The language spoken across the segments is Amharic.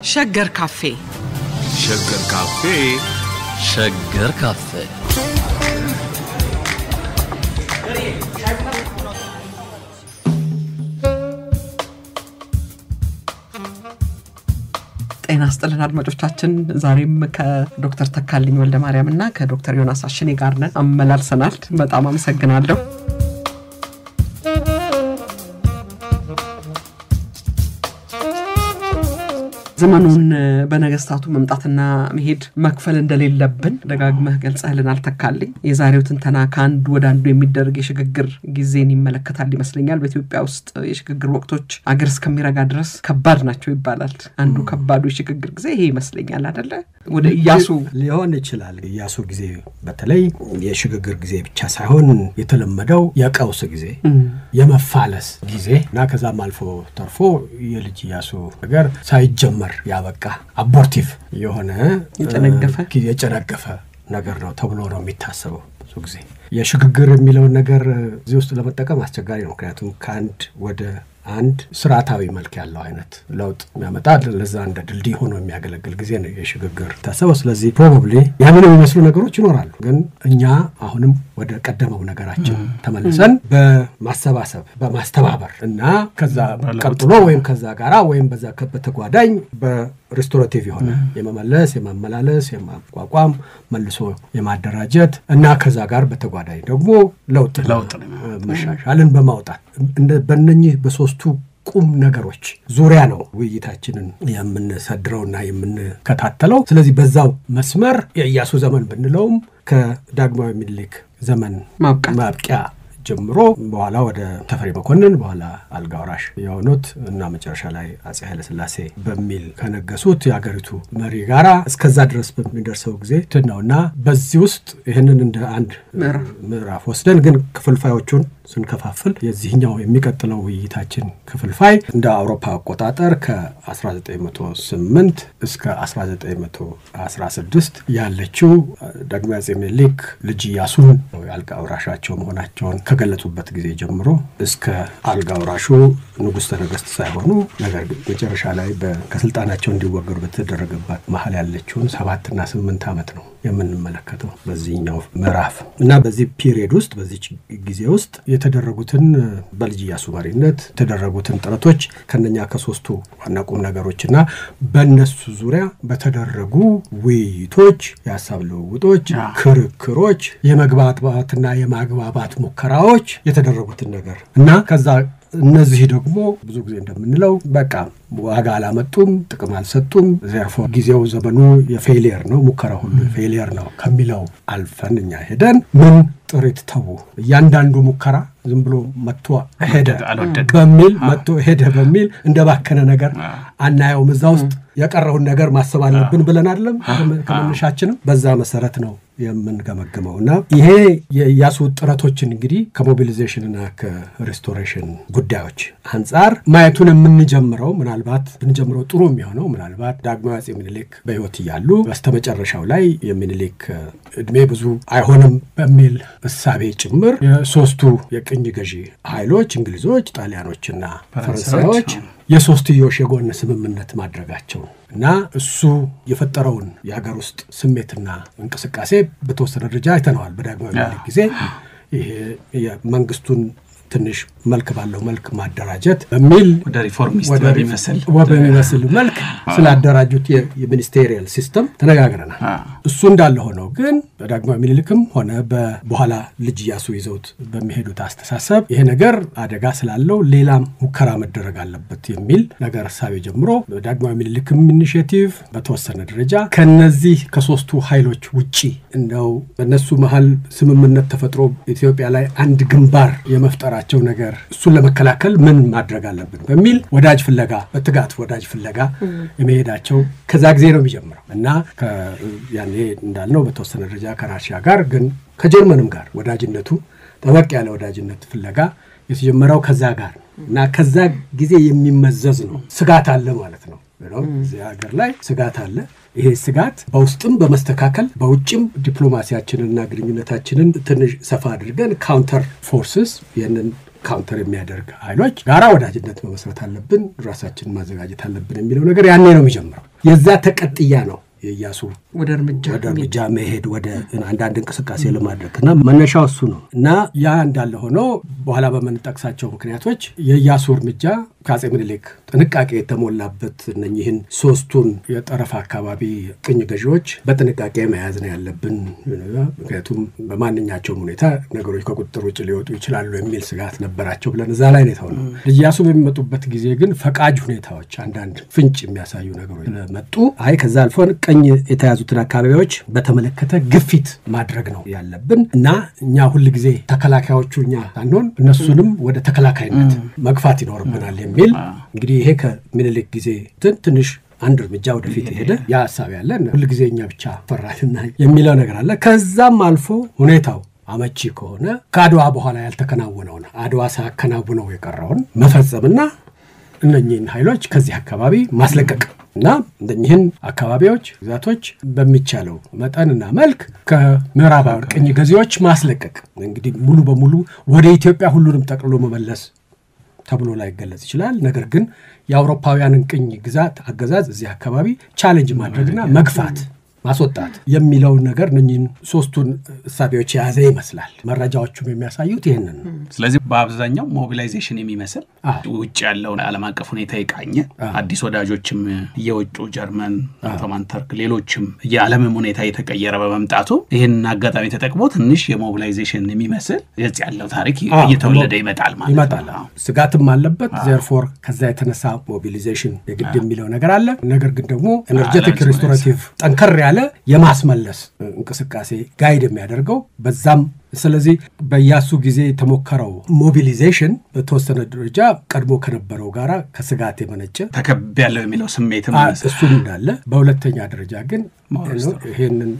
ሸገር ካፌ ሸገር ካፌ ሸገር ካፌ ጤና ይስጥልን አድማጮቻችን ዛሬም ከዶክተር ተካልኝ ወልደ ማርያም እና ከዶክተር ዮናስ አሽኔ ጋር ነን አመላልሰናል በጣም አመሰግናለሁ ዘመኑን በነገስታቱ መምጣትና መሄድ መክፈል እንደሌለብን ደጋግመህ ገልጸህልናል ተካልኝ የዛሬው ትንተና ካንድ ወደ አንዱ የሚደረግ የሽግግር ጊዜን ይመለከታል ይመስለኛል በኢትዮጵያ ውስጥ የሽግግር ወቅቶች አገር እስከሚረጋ ድረስ ከባድ ናቸው ይባላል አንዱ ከባዱ የሽግግር ጊዜ ይሄ ይመስለኛል አይደለ ወደ ኢያሱ ሊሆን ይችላል ኢያሱ ጊዜ በተለይ የሽግግር ጊዜ ብቻ ሳይሆን የተለመደው የቀውስ ጊዜ የመፋለስ ጊዜና ከዛም አልፎ ተርፎ የልጅ ኢያሱ ነገር ሳይጀመር ያበቃ አቦርቲቭ የሆነ የጨነገፈ ነገር ነው ተብሎ ነው የሚታሰበው ብዙ ጊዜ የሽግግር የሚለው ነገር እዚህ ውስጥ ለመጠቀም አስቸጋሪ ነው ምክንያቱም ካንድ ወደ አንድ ስርዓታዊ መልክ ያለው አይነት ለውጥ የሚያመጣ ለዛ እንደ ድልድይ ሆኖ የሚያገለግል ጊዜ ነው የሽግግር ታሰበው ስለዚህ ፕሮባብሊ ያንን የሚመስሉ ነገሮች ይኖራሉ ግን እኛ አሁንም ወደ ቀደመው ነገራችን ተመልሰን በማሰባሰብ በማስተባበር እና ከዛ ቀጥሎ ወይም ከዛ ጋራ ወይም በዛ ከተጓዳኝ በሪስቶራቲቭ የሆነ የመመለስ የማመላለስ የማቋቋም መልሶ የማደራጀት እና ከዛ ጋር በተጓዳኝ ደግሞ ለውጥ መሻሻልን በማውጣት በእነኚህ በሶስቱ ቁም ነገሮች ዙሪያ ነው ውይይታችንን የምንሰድረውና የምንከታተለው ስለዚህ በዛው መስመር የኢያሱ ዘመን ብንለውም ከዳግማዊ ምኒልክ ዘመን ማብቂያ ጀምሮ በኋላ ወደ ተፈሪ መኮንን በኋላ አልጋ ወራሽ የሆኑት እና መጨረሻ ላይ አፄ ኃይለ ሥላሴ በሚል ከነገሱት የሀገሪቱ መሪ ጋራ እስከዛ ድረስ በሚደርሰው ጊዜ ነውና በዚህ ውስጥ ይሄንን እንደ አንድ ምዕራፍ ወስደን ግን ክፍልፋዮቹን ስንከፋፍል የዚህኛው የሚቀጥለው ውይይታችን ክፍልፋይ እንደ አውሮፓ አቆጣጠር ከ1908 እስከ 1916 ያለችው ዳግማዊ አፄ ምኒልክ ልጅ ኢያሱን አልጋ ወራሻቸው መሆናቸውን ከገለጹበት ጊዜ ጀምሮ እስከ አልጋ ወራሹ ንጉሥ ነገሥት ሳይሆኑ ነገር ግን መጨረሻ ላይ ከስልጣናቸው እንዲወገዱ በተደረገባት መሐል ያለችውን 7 እና 8 ዓመት ነው የምንመለከተው በዚህኛው ምዕራፍ እና በዚህ ፒሪየድ ውስጥ በዚህ ጊዜ ውስጥ የተደረጉትን በልጅ ኢያሱ መሪነት የተደረጉትን ጥረቶች ከነኛ ከሶስቱ ዋና ቁም ነገሮችና በእነሱ ዙሪያ በተደረጉ ውይይቶች የሐሳብ ልውውጦች ክርክሮች የመግባባትና የማግባባት ሙከራዎች የተደረጉትን ነገር እና ከዛ እነዚህ ደግሞ ብዙ ጊዜ እንደምንለው በቃ ዋጋ አላመጡም ጥቅም አልሰጡም ዘርፎ ጊዜው ዘመኑ የፌሊየር ነው ሙከራ ሁሉ የፌሊየር ነው ከሚለው አልፈን እኛ ሄደን ምን ጥሪት ተው ያንዳንዱ ሙከራ ዝም ብሎ መጥቶ ሄደ በሚል መጥቶ ሄደ በሚል እንደባከነ ነገር አናየው እዛ ውስጥ የቀረውን ነገር ማሰብ አለብን ብለን አይደለም ከመነሻችን በዛ መሰረት ነው የምንገመግመውና ይሄ የኢያሱ ጥረቶችን እንግዲህ ከሞቢላይዜሽንና ከሪስቶሬሽን ጉዳዮች አንፃር ማየቱን የምንጀምረው ምናልባት ብንጀምረው ጥሩ የሚሆነው ምናልባት ዳግማዊ አፄ ምኒልክ በህይወት እያሉ በስተመጨረሻው ላይ የሚኒልክ እድሜ ብዙ አይሆንም በሚል እሳቤ ጭምር የሶስቱ የቅኝ ገዢ ኃይሎች እንግሊዞች ጣሊያኖችና ፈረንሳዮች የሶስትዮሽ የጎን ስምምነት ማድረጋቸው እና እሱ የፈጠረውን የሀገር ውስጥ ስሜትና እንቅስቃሴ በተወሰነ ደረጃ አይተነዋል በዳግማዊ ምኒልክ ጊዜ ይሄ የመንግስቱን ትንሽ መልክ ባለው መልክ ማደራጀት በሚል ወደ ሪፎርሚስት በሚመስል መልክ ስላደራጁት የሚኒስቴሪያል ሲስተም ተነጋግረናል እሱ እንዳለ ሆኖ ግን በዳግማዊ ምኒልክም ሆነ በኋላ ልጅ ኢያሱ ይዘውት በሚሄዱት አስተሳሰብ ይሄ ነገር አደጋ ስላለው ሌላም ሙከራ መደረግ አለበት የሚል ነገር ሐሳብ ጀምሮ በዳግማዊ ምኒልክም ኢኒሺዬቲቭ በተወሰነ ደረጃ ከነዚህ ከሶስቱ ኃይሎች ውጪ እንደው በእነሱ መሃል ስምምነት ተፈጥሮ ኢትዮጵያ ላይ አንድ ግንባር የመፍጠራቸው ነገር እሱን ለመከላከል ምን ማድረግ አለብን በሚል ወዳጅ ፍለጋ በትጋት ወዳጅ ፍለጋ የሚሄዳቸው ከዛ ጊዜ ነው የሚጀምረው እና ያኔ እንዳልነው በተወሰነ ደረጃ ከራሺያ ጋር ግን ከጀርመንም ጋር ወዳጅነቱ ጠበቅ ያለ ወዳጅነት ፍለጋ የተጀመረው ከዛ ጋር እና ከዛ ጊዜ የሚመዘዝ ነው ስጋት አለ ማለት ነው እዚህ ሀገር ላይ ስጋት አለ ይሄ ስጋት በውስጥም በመስተካከል በውጭም ዲፕሎማሲያችንና ግንኙነታችንን ትንሽ ሰፋ አድርገን ካውንተር ፎርስስ የነን ካውንተር የሚያደርግ ኃይሎች ጋራ ወዳጅነት መመስረት አለብን ራሳችንን ማዘጋጀት አለብን የሚለው ነገር ያኔ ነው የሚጀምረው የዛ ተቀጥያ ነው የኢያሱ ወደ እርምጃ መሄድ ወደ አንዳንድ እንቅስቃሴ ለማድረግና መነሻው እሱ ነው እና ያ እንዳለ ሆኖ በኋላ በመንጠቅሳቸው ምክንያቶች የኢያሱ እርምጃ ከአጼ ምኒልክ ጥንቃቄ የተሞላበት እነኚህን ሶስቱን የጠረፍ አካባቢ ቅኝ ገዢዎች በጥንቃቄ መያዝ ነው ያለብን። ምክንያቱም በማንኛቸውም ሁኔታ ነገሮች ከቁጥጥር ውጭ ሊወጡ ይችላሉ የሚል ስጋት ነበራቸው ብለን እዛ ላይ ነው። ኢያሱ በሚመጡበት ጊዜ ግን ፈቃጅ ሁኔታዎች አንዳንድ ፍንጭ የሚያሳዩ ነገሮች መጡ። ከዛ አልፎን ቀኝ የተያዙትን አካባቢዎች በተመለከተ ግፊት ማድረግ ነው ያለብን እና እኛ ሁሉ ጊዜ ተከላካዮቹ እኛ ሳንሆን እነሱንም ወደ ተከላካይነት መግፋት ይኖርብናል የሚል እንግዲህ ይሄ ከምኒልክ ጊዜ ትንሽ አንድ እርምጃ ወደፊት ሄደ ያ ሐሳብ ያለ ሁሉ ጊዜ እኛ ብቻ ፈራልና የሚለው ነገር አለ። ከዛም አልፎ ሁኔታው አመቺ ከሆነ ከአድዋ በኋላ ያልተከናወነውን አድዋ ሳያከናውነው የቀረውን መፈጸምና እነኚህን ኃይሎች ከዚህ አካባቢ ማስለቀቅ እና እነኚህን አካባቢዎች ግዛቶች በሚቻለው መጠንና መልክ ከምዕራባዊ ቅኝ ገዢዎች ማስለቀቅ እንግዲህ ሙሉ በሙሉ ወደ ኢትዮጵያ ሁሉንም ጠቅልሎ መመለስ ተብሎ ላይ ገለጽ ይችላል። ነገር ግን የአውሮፓውያንን ቅኝ ግዛት አገዛዝ እዚህ አካባቢ ቻሌንጅ ማድረግና መግፋት ማስወጣት የሚለው ነገር እነኚህን ሶስቱን እሳቤዎች የያዘ ይመስላል። መረጃዎቹም የሚያሳዩት ይሄንን ነው። ስለዚህ በአብዛኛው ሞቢላይዜሽን የሚመስል ውጭ ያለውን ዓለም አቀፍ ሁኔታ ይቃኘ አዲስ ወዳጆችም የወጡ ጀርመን፣ ኦቶማን ተርክ፣ ሌሎችም የዓለም ሁኔታ የተቀየረ በመምጣቱ ይሄን አጋጣሚ ተጠቅሞ ትንሽ የሞቢላይዜሽን የሚመስል የዚህ ያለው ታሪክ እየተወለደ ይመጣል ማለት ነው። ስጋትም አለበት። therefore ከዛ የተነሳ ሞቢላይዜሽን የግድ የሚለው ነገር አለ። ነገር ግን ደግሞ ኤነርጂቲክ ሪስቶራቲቭ ጠንከር ያለ የማስመለስ እንቅስቃሴ ጋይድ የሚያደርገው በዛም ስለዚህ በኢያሱ ጊዜ የተሞከረው ሞቢላይዜሽን በተወሰነ ደረጃ ቀድሞ ከነበረው ጋራ ከስጋት የመነጨ ተከበያለው የሚለው ስሜትም እሱ እንዳለ፣ በሁለተኛ ደረጃ ግን ይሄንን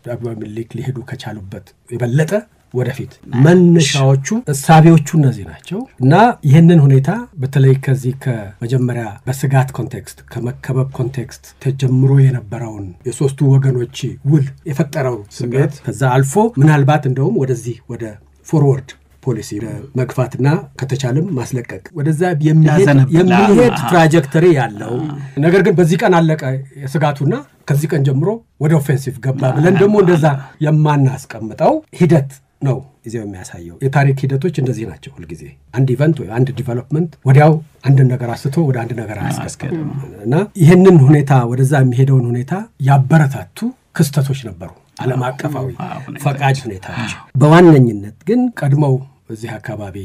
ዳግማዊ ምኒልክ ሊሄዱ ከቻሉበት የበለጠ ወደፊት መነሻዎቹ እሳቤዎቹ እነዚህ ናቸው እና ይህንን ሁኔታ በተለይ ከዚህ ከመጀመሪያ በስጋት ኮንቴክስት ከመከበብ ኮንቴክስት ተጀምሮ የነበረውን የሶስቱ ወገኖች ውል የፈጠረው ስሜት ከዛ አልፎ ምናልባት እንደውም ወደዚህ ወደ ፎርወርድ ፖሊሲ መግፋትና ከተቻለም ማስለቀቅ ወደዛ የሚሄድ ትራጀክተሪ ያለው ነገር ግን በዚህ ቀን አለቀ የስጋቱና ከዚህ ቀን ጀምሮ ወደ ኦፌንሲቭ ገባ ብለን ደግሞ እንደዛ የማናስቀምጠው ሂደት ነው እዚያው የሚያሳየው። የታሪክ ሂደቶች እንደዚህ ናቸው። ሁሉ ጊዜ አንድ ኢቨንት ወይ አንድ ዲቨሎፕመንት ወዲያው አንድ ነገር አስቶ ወደ አንድ ነገር አያስቀጥም እና ይሄንን ሁኔታ ወደዛ የሚሄደውን ሁኔታ ያበረታቱ ክስተቶች ነበሩ። ዓለም አቀፋዊ ፈቃጅ ሁኔታዎች በዋነኝነት ግን ቀድመው እዚህ አካባቢ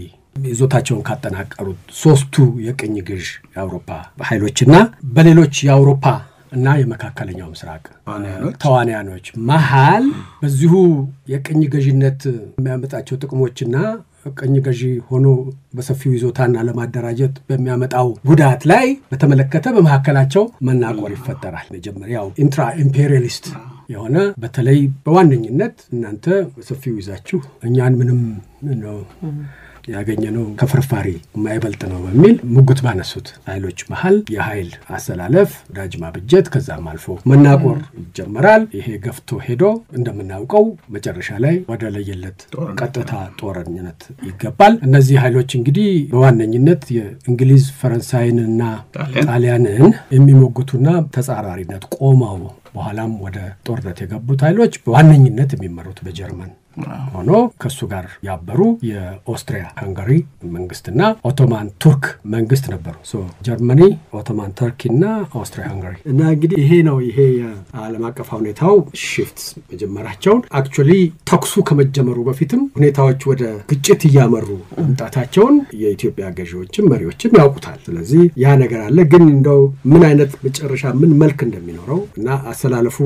ይዞታቸውን ካጠናቀሩት ሶስቱ የቅኝ ግዥ የአውሮፓ ኃይሎችና በሌሎች የአውሮፓ እና የመካከለኛው ምስራቅ ተዋናዮች መሃል በዚሁ የቅኝ ገዢነት የሚያመጣቸው ጥቅሞችና ቅኝ ገዢ ሆኖ በሰፊው ይዞታና ለማደራጀት በሚያመጣው ጉዳት ላይ በተመለከተ በመካከላቸው መናቆር ይፈጠራል። መጀመሪያው ኢንትራ ኢምፔሪያሊስት የሆነ በተለይ በዋነኝነት እናንተ በሰፊው ይዛችሁ እኛን ምንም ነው ያገኘነው ከፍርፋሪ የማይበልጥ ነው በሚል ሙግት ባነሱት ኃይሎች መሃል የኃይል አሰላለፍ ዳጅ ማብጀት ከዛም አልፎ መናቆር ይጀምራል። ይሄ ገፍቶ ሄዶ እንደምናውቀው መጨረሻ ላይ ወደ ለየለት ቀጥታ ጦርነት ይገባል። እነዚህ ኃይሎች እንግዲህ በዋነኝነት የእንግሊዝ ፈረንሳይንና ጣሊያንን የሚሞግቱና ተጻራሪነት ቆመው በኋላም ወደ ጦርነት የገቡት ኃይሎች በዋነኝነት የሚመሩት በጀርመን ሆኖ ከሱ ጋር ያበሩ የኦስትሪያ ሃንጋሪ መንግስትና ኦቶማን ቱርክ መንግስት ነበሩ። ጀርመኒ፣ ኦቶማን ተርኪና ኦስትሪያ ሃንጋሪ እና እንግዲህ ይሄ ነው ይሄ የዓለም አቀፍ ሁኔታው ሽፍትስ መጀመራቸውን አክቹአሊ ተኩሱ ከመጀመሩ በፊትም ሁኔታዎች ወደ ግጭት እያመሩ መምጣታቸውን የኢትዮጵያ ገዢዎችም መሪዎችም ያውቁታል። ስለዚህ ያ ነገር አለ። ግን እንደው ምን አይነት መጨረሻ ምን መልክ እንደሚኖረው እና አሰላለፉ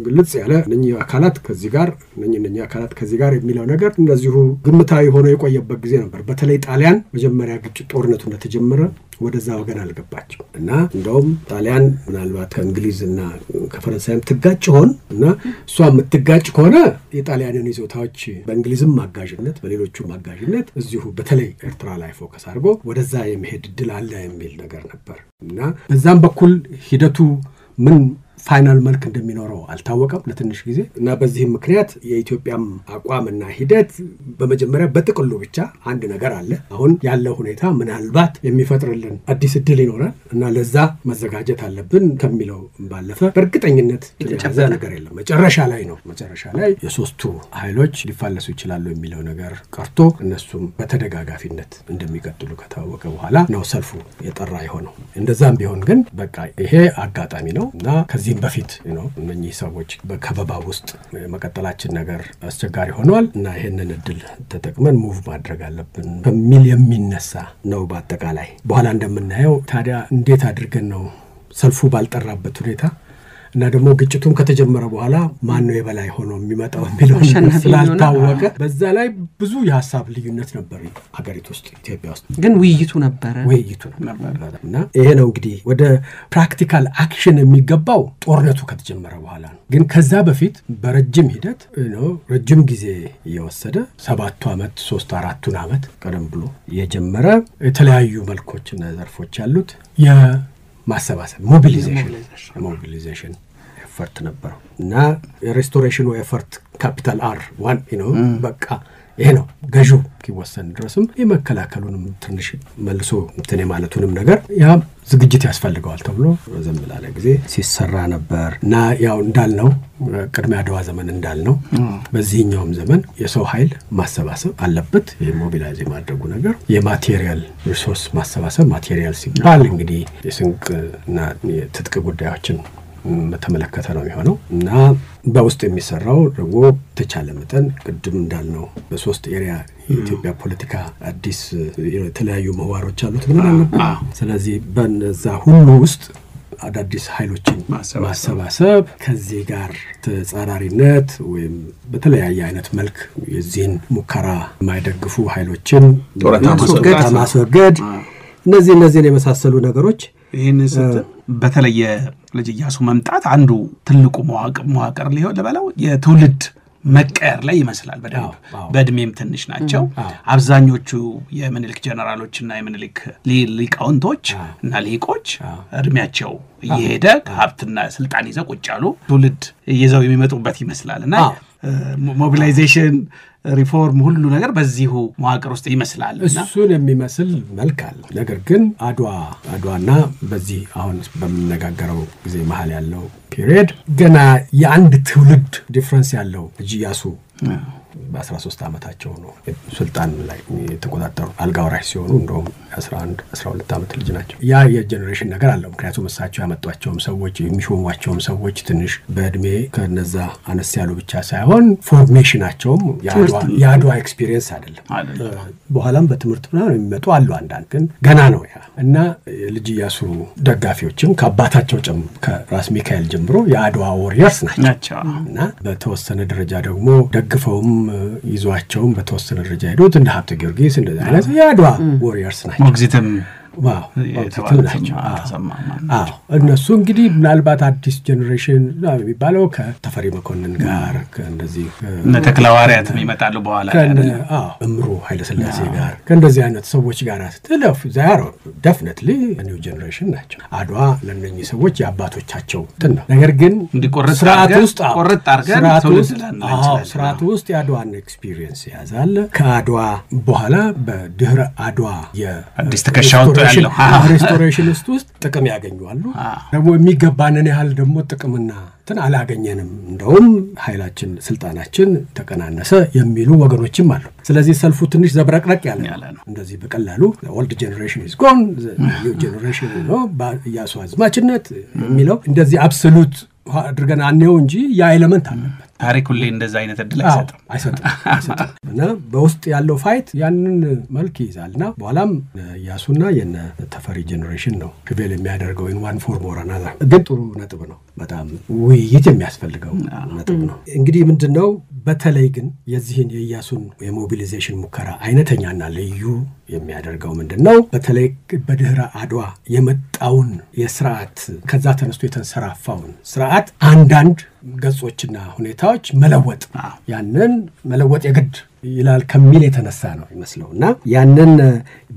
ግልጽ ያለ እነኚህ አካላት ከዚህ ጋር እነኚህ አካላት ከዚህ ጋር የሚለው ነገር እንደዚሁ ግምታዊ ሆኖ የቆየበት ጊዜ ነበር። በተለይ ጣሊያን መጀመሪያ ግጭት ጦርነቱ እንደተጀመረ ወደዛ ወገን አልገባችም እና እንደውም ጣሊያን ምናልባት ከእንግሊዝና ከፈረንሳይም ትጋጭ ሆን እና እሷ የምትጋጭ ከሆነ የጣሊያንን ይዞታዎች በእንግሊዝም ማጋዥነት በሌሎቹም ማጋዥነት እዚሁ በተለይ ኤርትራ ላይ ፎከስ አድርጎ ወደዛ የመሄድ እድል አለ የሚል ነገር ነበር እና በዛም በኩል ሂደቱ ምን ፋይናል መልክ እንደሚኖረው አልታወቀም ለትንሽ ጊዜ እና በዚህም ምክንያት የኢትዮጵያም አቋምና ሂደት በመጀመሪያ በጥቅሉ ብቻ አንድ ነገር አለ። አሁን ያለው ሁኔታ ምናልባት የሚፈጥርልን አዲስ እድል ይኖራል እና ለዛ መዘጋጀት አለብን ከሚለው ባለፈ በእርግጠኝነት የተጨበጠ ነገር የለም። መጨረሻ ላይ የሶስቱ ኃይሎች ሊፋለሱ ይችላሉ የሚለው ነገር ቀርቶ እነሱም በተደጋጋፊነት እንደሚቀጥሉ ከታወቀ በኋላ ነው ሰልፉ የጠራ የሆነው። እንደዛም ቢሆን ግን በቃ ይሄ አጋጣሚ ነው እና ከዚህም በፊት እነኚህ ሰዎች በከበባ ውስጥ መቀጠላችን ነገር አስቸጋሪ ሆኗል እና ይሄንን እድል ተጠቅመን ሙቭ ማድረግ አለብን በሚል የሚነሳ ነው። በአጠቃላይ በኋላ እንደምናየው ታዲያ እንዴት አድርገን ነው ሰልፉ ባልጠራበት ሁኔታ እና ደግሞ ግጭቱም ከተጀመረ በኋላ ማን ነው የበላይ ሆኖ የሚመጣው የሚለው ስላልታወቀ በዛ ላይ ብዙ የሐሳብ ልዩነት ነበር ሀገሪቱ ውስጥ ኢትዮጵያ ውስጥ። ግን ውይይቱ ነበር እና ይሄ ነው እንግዲህ ወደ ፕራክቲካል አክሽን የሚገባው ጦርነቱ ከተጀመረ በኋላ ነው። ግን ከዛ በፊት በረጅም ሂደት ረጅም ጊዜ የወሰደ 7 ዓመት 3-4 ዓመት ቀደም ብሎ የጀመረ የተለያዩ መልኮችና ዘርፎች ያሉት የማሰባሰብ ሞቢሊዜሽን ኤፈርት ነበር እና የሬስቶሬሽኑ ኤፈርት ካፒታል አር ዋን በቃ ይሄ ነው ገዢው kiwassan ድረስም የመከላከሉንም ትንሽ መልሶ እንትን ማለቱንም ነገር ያ ዝግጅት ያስፈልጋል ተብሎ ዘመላለ ጊዜ ሲሰራ ነበር እና ያው እንዳልነው ቅድሚያ አድዋ ዘመን እንዳልነው በዚህኛውም ዘመን የሰው ኃይል ማሰባሰብ አለበት። የሞቢላይዝ ማድረጉ ነገር የማቴሪያል ሪሶርስ ማሰባሰብ ማቴሪያል ሲባል እንግዲህ የስንቅና የትጥቅ ጉዳዮችን መተመለከተ ነው የሚሆነው እና በውስጥ የሚሰራው ደግሞ ተቻለ መጠን ቅድም እንዳልነው በሶስት ኤሪያ የኢትዮጵያ ፖለቲካ አዲስ የተለያዩ መዋሮች አሉት ማለት ነው። ስለዚህ በነዛ ሁሉ ውስጥ አዳዲስ ኃይሎችን ማሰባሰብ ከዚህ ጋር ተጻራሪነት ወይም በተለያየ አይነት መልክ የዚህን ሙከራ ማይደግፉ ኃይሎችን ማስወገድ እነዚህ የመሳሰሉ ነገሮች ይሄን በተለየ ልጅ ኢያሱ መምጣት አንዱ ትልቁ መዋቅር ሊሆን ለባለው የትውልድ መቀየር ላይ ይመስላል። በእድሜም ትንሽ ናቸው አብዛኞቹ የምኒልክ ጀነራሎችና የምኒልክ ሊቃውንቶች እና ሊቆች እድሜያቸው እየሄደ ሀብትና ስልጣን ይዘው ቁጭ ያሉ ትውልድ ይዘው የሚመጡበት ይመስላልና ሞቢላይዜሽን ሪፎርም ሁሉ ነገር በዚሁ መዋቅር ውስጥ ይመስላል። እሱን የሚመስል መልክ አለ። ነገር ግን አድዋና በዚህ አሁን በመነጋገረው ጊዜ መሃል ያለው ፒሪየድ ገና የአንድ ትውልድ ዲፈረንስ ያለው ኢያሱ በ13 ዓመታቸው ነው ስልጣን ላይ የተቆጣጠሩ አልጋ ወራሽ ሲሆኑ እንደውም 11-12 ዓመት ልጅ ናቸው። ያ የጄኔሬሽን ነገር አለው። ምክንያቱም እሳቸው ያመጧቸውም ሰዎች የሚሾሟቸውም ሰዎች ትንሽ በእድሜ ከነዛ አነስ ያሉ ብቻ ሳይሆን ፎርሜሽናቸውም የአድዋ ኤክስፒሪየንስ አይደለም። በኋላም በትምህርት ነው የሚመጡ አሉ አንዳንድ ግን ገና ነው ያ እና ልጅ ኢያሱ ደጋፊዎችም ከአባታቸው ከራስ ሚካኤል ጀምሮ የአድዋ ዎሪየርስ ናቸው እና በተወሰነ ደረጃ ደግሞ ደግፈውም ይዟቸውም በተወሰነ ደረጃ ሄዱት እንደ ሀብተ ጊዮርጊስ እንደዛ አይነት የአድዋ ዎሪየርስ ናቸው። ሞግዚትም እነሱ እንግዲህ ምናልባት አዲስ ጄኔሬሽን የሚባለው ከተፈሪ መኮንን ጋር ከእንደዚህ ተክለሐዋርያት ይመጣሉ በኋላ እምሩ ኃይለ ሥላሴ ጋር ከእንደዚህ አይነት ሰዎች ጋር ተለፍ ዛሬ ዴፊኒትሊ ኒው ጄኔሬሽን ናቸው። አድዋ ለነኚህ ሰዎች የአባቶቻቸው እንትን ነው። ነገር ግን ስርዓት ውስጥ የአድዋን ኤክስፒሪየንስ ያዛል። ከአድዋ በኋላ በድህረ አድዋ የአዲስ ተከሻው ሬስቶሬሽን ውስጥ ጥቅም ያገኙአሉ። ደግሞ የሚገባንን ያህል ደግሞ ጥቅምና አላገኘንም እንደውም ኃይላችን ስልጣናችን ተቀናነሰ የሚሉ ወገኖችም አሉ። ስለዚህ ሰልፉ ትንሽ ዘብረቅረቅ ያለ ነው። እንደዚህ በቀላሉ ኦልድ ጄኔሬሽን ኢዝ ጎን ኒው ጄኔሬሽን ነው በኢያሱ አዝማችነት የሚለው እንደዚህ አብሶሉት አድርገን አንየው እንጂ ያ ኤሌመንት አለበት። ታሪክ ሁሌ እንደዛ አይነት እድል አይሰጥም እና በውስጥ ያለው ፋይት ያንን መልክ ይዛልና በኋላም ኢያሱና የነ ተፈሪ ጄኔሬሽን ነው ክቤል የሚያደርገው in one form or another። ግን ጥሩ ነጥብ ነው። በጣም ውይይት የሚያስፈልገው ነጥብ ነው። እንግዲህ ምንድነው በተለይ ግን የዚህን የኢያሱን የሞቢላይዜሽን ሙከራ አይነተኛና ልዩ የሚያደርገው ምንድነው በተለይ በድህረ አድዋ የመጣውን የሥርዓት ከዛ ተነስቶ የተንሰራፋውን ሥርዓት አንዳንድ ገጾችና ሁኔታዎች መለወጥ ያንን መለወጥ የግድ ይላል ከሚል የተነሳ ነው ይመስለውና ያንን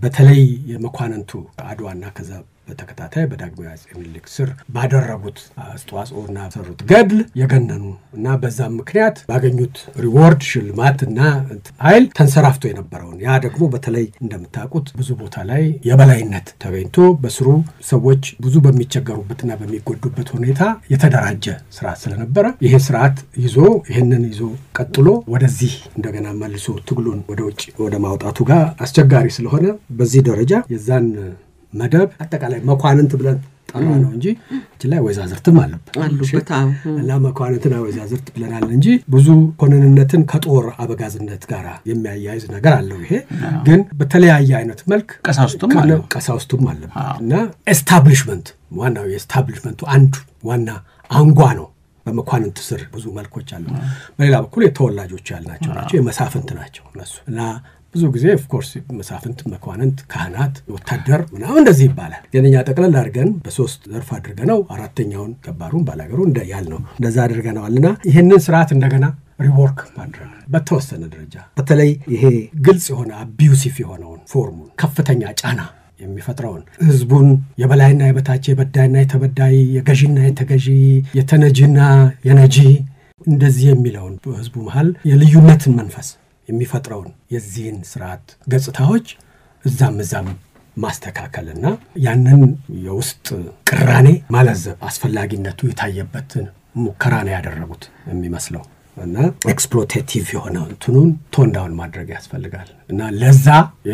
በተለይ የመኳንንቱ አድዋና ከዛ በተከታታይ በዳግማዊ አፄ ምኒልክ ስር ባደረጉት አስተዋጽኦና ሰሩት ገድል የገነኑ እና በዛም ምክንያት ባገኙት ሪዋርድ ሽልማትና ኃይል ተንሰራፍቶ የነበረውን ያ ደግሞ በተለይ እንደምታውቁት ብዙ ቦታ ላይ የበላይነት ተገኝቶ በስሩ ሰዎች ብዙ በሚቸገሩበትና በሚጎዱበት ሁኔታ የተደራጀ ስርዓት ስለነበረ ይሄ ስርዓት ይሄንን ይዞ ቀጥሎ ወደዚህ እንደገና መልሶ ትግሉን ወደ ውጭ ወደ ማውጣቱ ጋር አስቸጋሪ ስለሆነ በዚህ ደረጃ የዛን መደብ አጠቃላይ መኳንንት ብለን ጠራ ነው እንጂ ላይ ወይዛዝርትም አለበት እና መኳንንትና ወይዛዝርት ብለናል እንጂ ብዙ ኮንንነትን ከጦር አበጋዝነት ጋር የሚያያይዝ ነገር አለው። ይሄ ግን በተለያየ አይነት መልክ ቀሳውስቱም አለበት እና ኤስታብሊሽመንት ዋናው የኤስታብሊሽመንቱ አንዱ ዋና አንጓ ነው። በመኳንንት ስር ብዙ መልኮች አሉ። በሌላ በኩል የተወላጆች ያልናቸው የመሳፍንት ናቸው እነሱ እና ብዙ ጊዜ ኦፍ ኮርስ መሳፍንት መኳንንት ካህናት ወታደር ምናምን እንደዚህ ይባላል። የኛ ጠቅለል አድርገን በሶስት ዘርፍ አድርገነው አራተኛውን ገባሩን ባላገሩ ያልነው እንደዛ አድርገነዋልና ይሄንን ስርዓት እንደገና ሪወርክ ማድረግ በተወሰነ ደረጃ በተለይ ይሄ ግልጽ የሆነ አቢዩሲቭ የሆነውን ፎርሙን ከፍተኛ ጫና የሚፈጥረውን ህዝቡን የበላይና የበታች የበዳይና የተበዳይ የገዢና የተገዢ የተነጂና የነጂ እንደዚህ የሚለውን በህዝቡ መሃል የልዩነትን መንፈስ የሚፈጥረውን የዚህን ስርዓት ገጽታዎች እዛም ማስተካከልና ያንን የውስጥ ቅራኔ ማለዘብ አስፈላጊነቱ የታየበትን ሙከራ ነው ያደረጉት የሚመስለው እና ኤክስፕሎቴቲቭ የሆነ እንትኑን ቶን ዳውን ማድረግ ያስፈልጋል እና ለዛ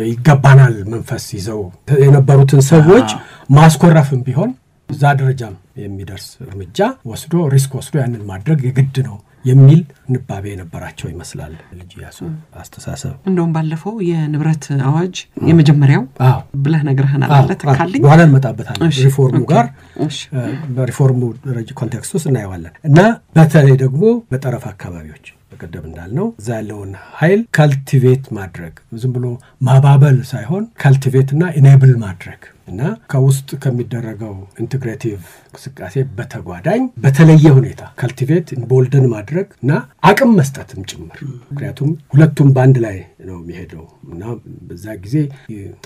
ይገባናል መንፈስ ይዘው የነበሩትን ሰዎች ማስኮረፍም ቢሆን እዛ ደረጃም የሚደርስ እርምጃ ወስዶ ሪስክ ወስዶ ያንን ማድረግ የግድ ነው የሚል ንባቤ የነበራቸው ይመስላል ልጅ ያሱ አስተሳሰብ። እንደውም ባለፈው የንብረት አዋጅ የመጀመሪያው ብለህ ነግረህናል አለ ተካልኝ በኋላ እንመጣበታለን ሪፎርሙ ጋር በሪፎርሙ ደረጃ ኮንቴክስት ውስጥ እናየዋለን እና በተለይ ደግሞ በጠረፍ አካባቢዎች በቀደም እንዳልነው እዛ ያለውን ኃይል ካልቲቬት ማድረግ ዝም ብሎ ማባበል ሳይሆን ካልቲቬት እና ኢኔብል ማድረግ እና ከውስጥ ከሚደረገው ኢንቴግሬቲቭ እንቅስቃሴ በተጓዳኝ በተለየ ሁኔታ ካልቲቬት ኢንቦልደን ማድረግ እና አቅም መስጠትም ጭምር ምክንያቱም ሁለቱም ባንድ ላይ ነው የሚሄደው እና በዛ ጊዜ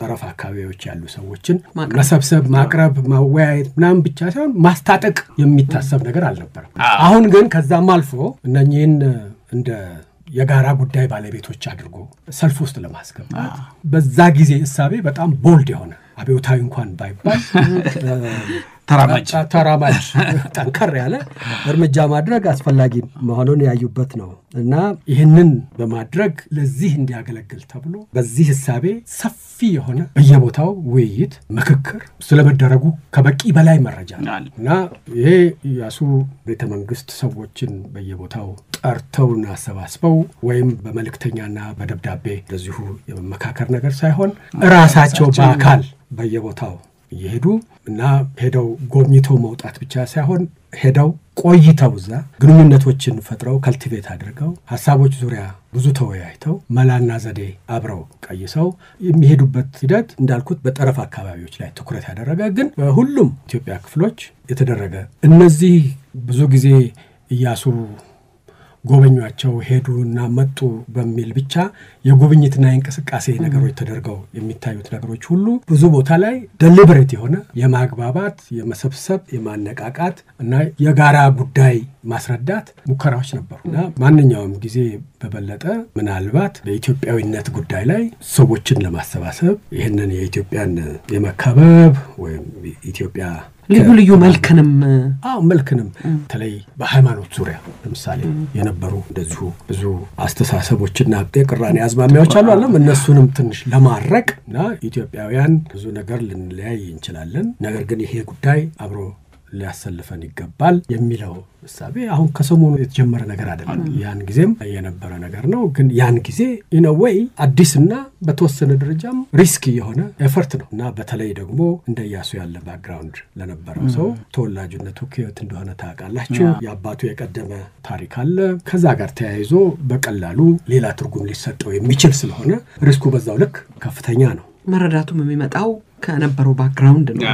ጠረፍ አካባቢዎች ያሉ ሰዎችን መሰብሰብ ማቅረብ ማወያየት ምናምን ብቻ ሳይሆን ማስታጠቅ የሚታሰብ ነገር አልነበረም። አሁን ግን ከዛም አልፎ እነኚህን እንደ የጋራ ጉዳይ ባለቤቶች አድርጎ ሰልፍ ውስጥ ለማስገባት በዛ ጊዜ እሳቤ በጣም ቦልድ የሆነ አብዮታዊ እንኳን ባይባል ተራማጅ ጠንከር ያለ እርምጃ ማድረግ አስፈላጊ መሆኑን ያዩበት ነው እና ይህንን በማድረግ ለዚህ እንዲያገለግል ተብሎ በዚህ እሳቤ ሰፊ የሆነ በየቦታው ውይይት ምክክር ስለመደረጉ ከበቂ በላይ መረጃ እና ይሄ ያሱ ቤተ መንግስት ሰዎችን በየቦታው ጠርተውና አሰባስበው ወይም በመልእክተኛና በደብዳቤ ለዚሁ የመመካከር ነገር ሳይሆን ራሳቸው በአካል በየቦታው ይሄዱ እና ሄደው ጎብኝተው መውጣት ብቻ ሳይሆን ሄደው ቆይተው እዛ ግንኙነቶችን ፈጥረው ካልቲቬት አድርገው ሐሳቦች ዙሪያ ብዙ ተወያይተው መላና ዘዴ አብረው ቀይሰው የሚሄዱበት ሂደት እንዳልኩት በጠረፍ አካባቢዎች ላይ ትኩረት ያደረገ ግን በሁሉም ኢትዮጵያ ክፍሎች የተደረገ እነዚህ ብዙ ጊዜ ኢያሱ ጎበኛቸው ሄዱና መጡ በሚል ብቻ የጉብኝትና እንቅስቃሴ ነገሮች ተደርገው የሚታዩት ነገሮች ሁሉ ብዙ ቦታ ላይ ዴሊበሬት የሆነ የማግባባት የመሰብሰብ የማነቃቃት እና የጋራ ጉዳይ ማስረዳት ሙከራዎች ነበሩና ማንኛውም ጊዜ በበለጠ ምናልባት በኢትዮጵያዊነት ጉዳይ ላይ ሰዎችን ለማሰባሰብ ይሄንን የኢትዮጵያን የመከበብ ወይም ኢትዮጵያ ልዩ መልክንም ተለይ በሃይማኖት ዙሪያ ለምሳሌ የነበሩ እንደዚሁ ብዙ አስተሳሰቦችና የቅራኔ አዝማሚያዎች አሉ እነሱንም ትንሽ ለማረቅና ኢትዮጵያውያን ብዙ ነገር ልንለያይ እንችላለን ነገር ግን ይሄ ጉዳይ አብሮ ሊያሰልፈን ይገባል የሚለው እሳቤ አሁን ከሰሞኑ የተጀመረ ነገር አይደለም ያን ጊዜም የነበረ ነገር ነው ግን ያን ጊዜ in a way አዲስና በተወሰነ ደረጃም ሪስኪ የሆነ ኤፈርት ነው እና በተለይ ደግሞ እንደ ኢያሱ ያለ ባክግራውንድ ለነበረው ሰው ተወላጅነቱ ከየት እንደሆነ ታውቃላችሁ የአባቱ የቀደመ ታሪክ አለ ከዛ ጋር ተያይዞ በቀላሉ ሌላ ትርጉም ሊሰጠው የሚችል ስለሆነ ሪስኩ በዛው ልክ ከፍተኛ ነው መረዳቱም የሚመጣው ከነበረው ባክግራውንድ ነው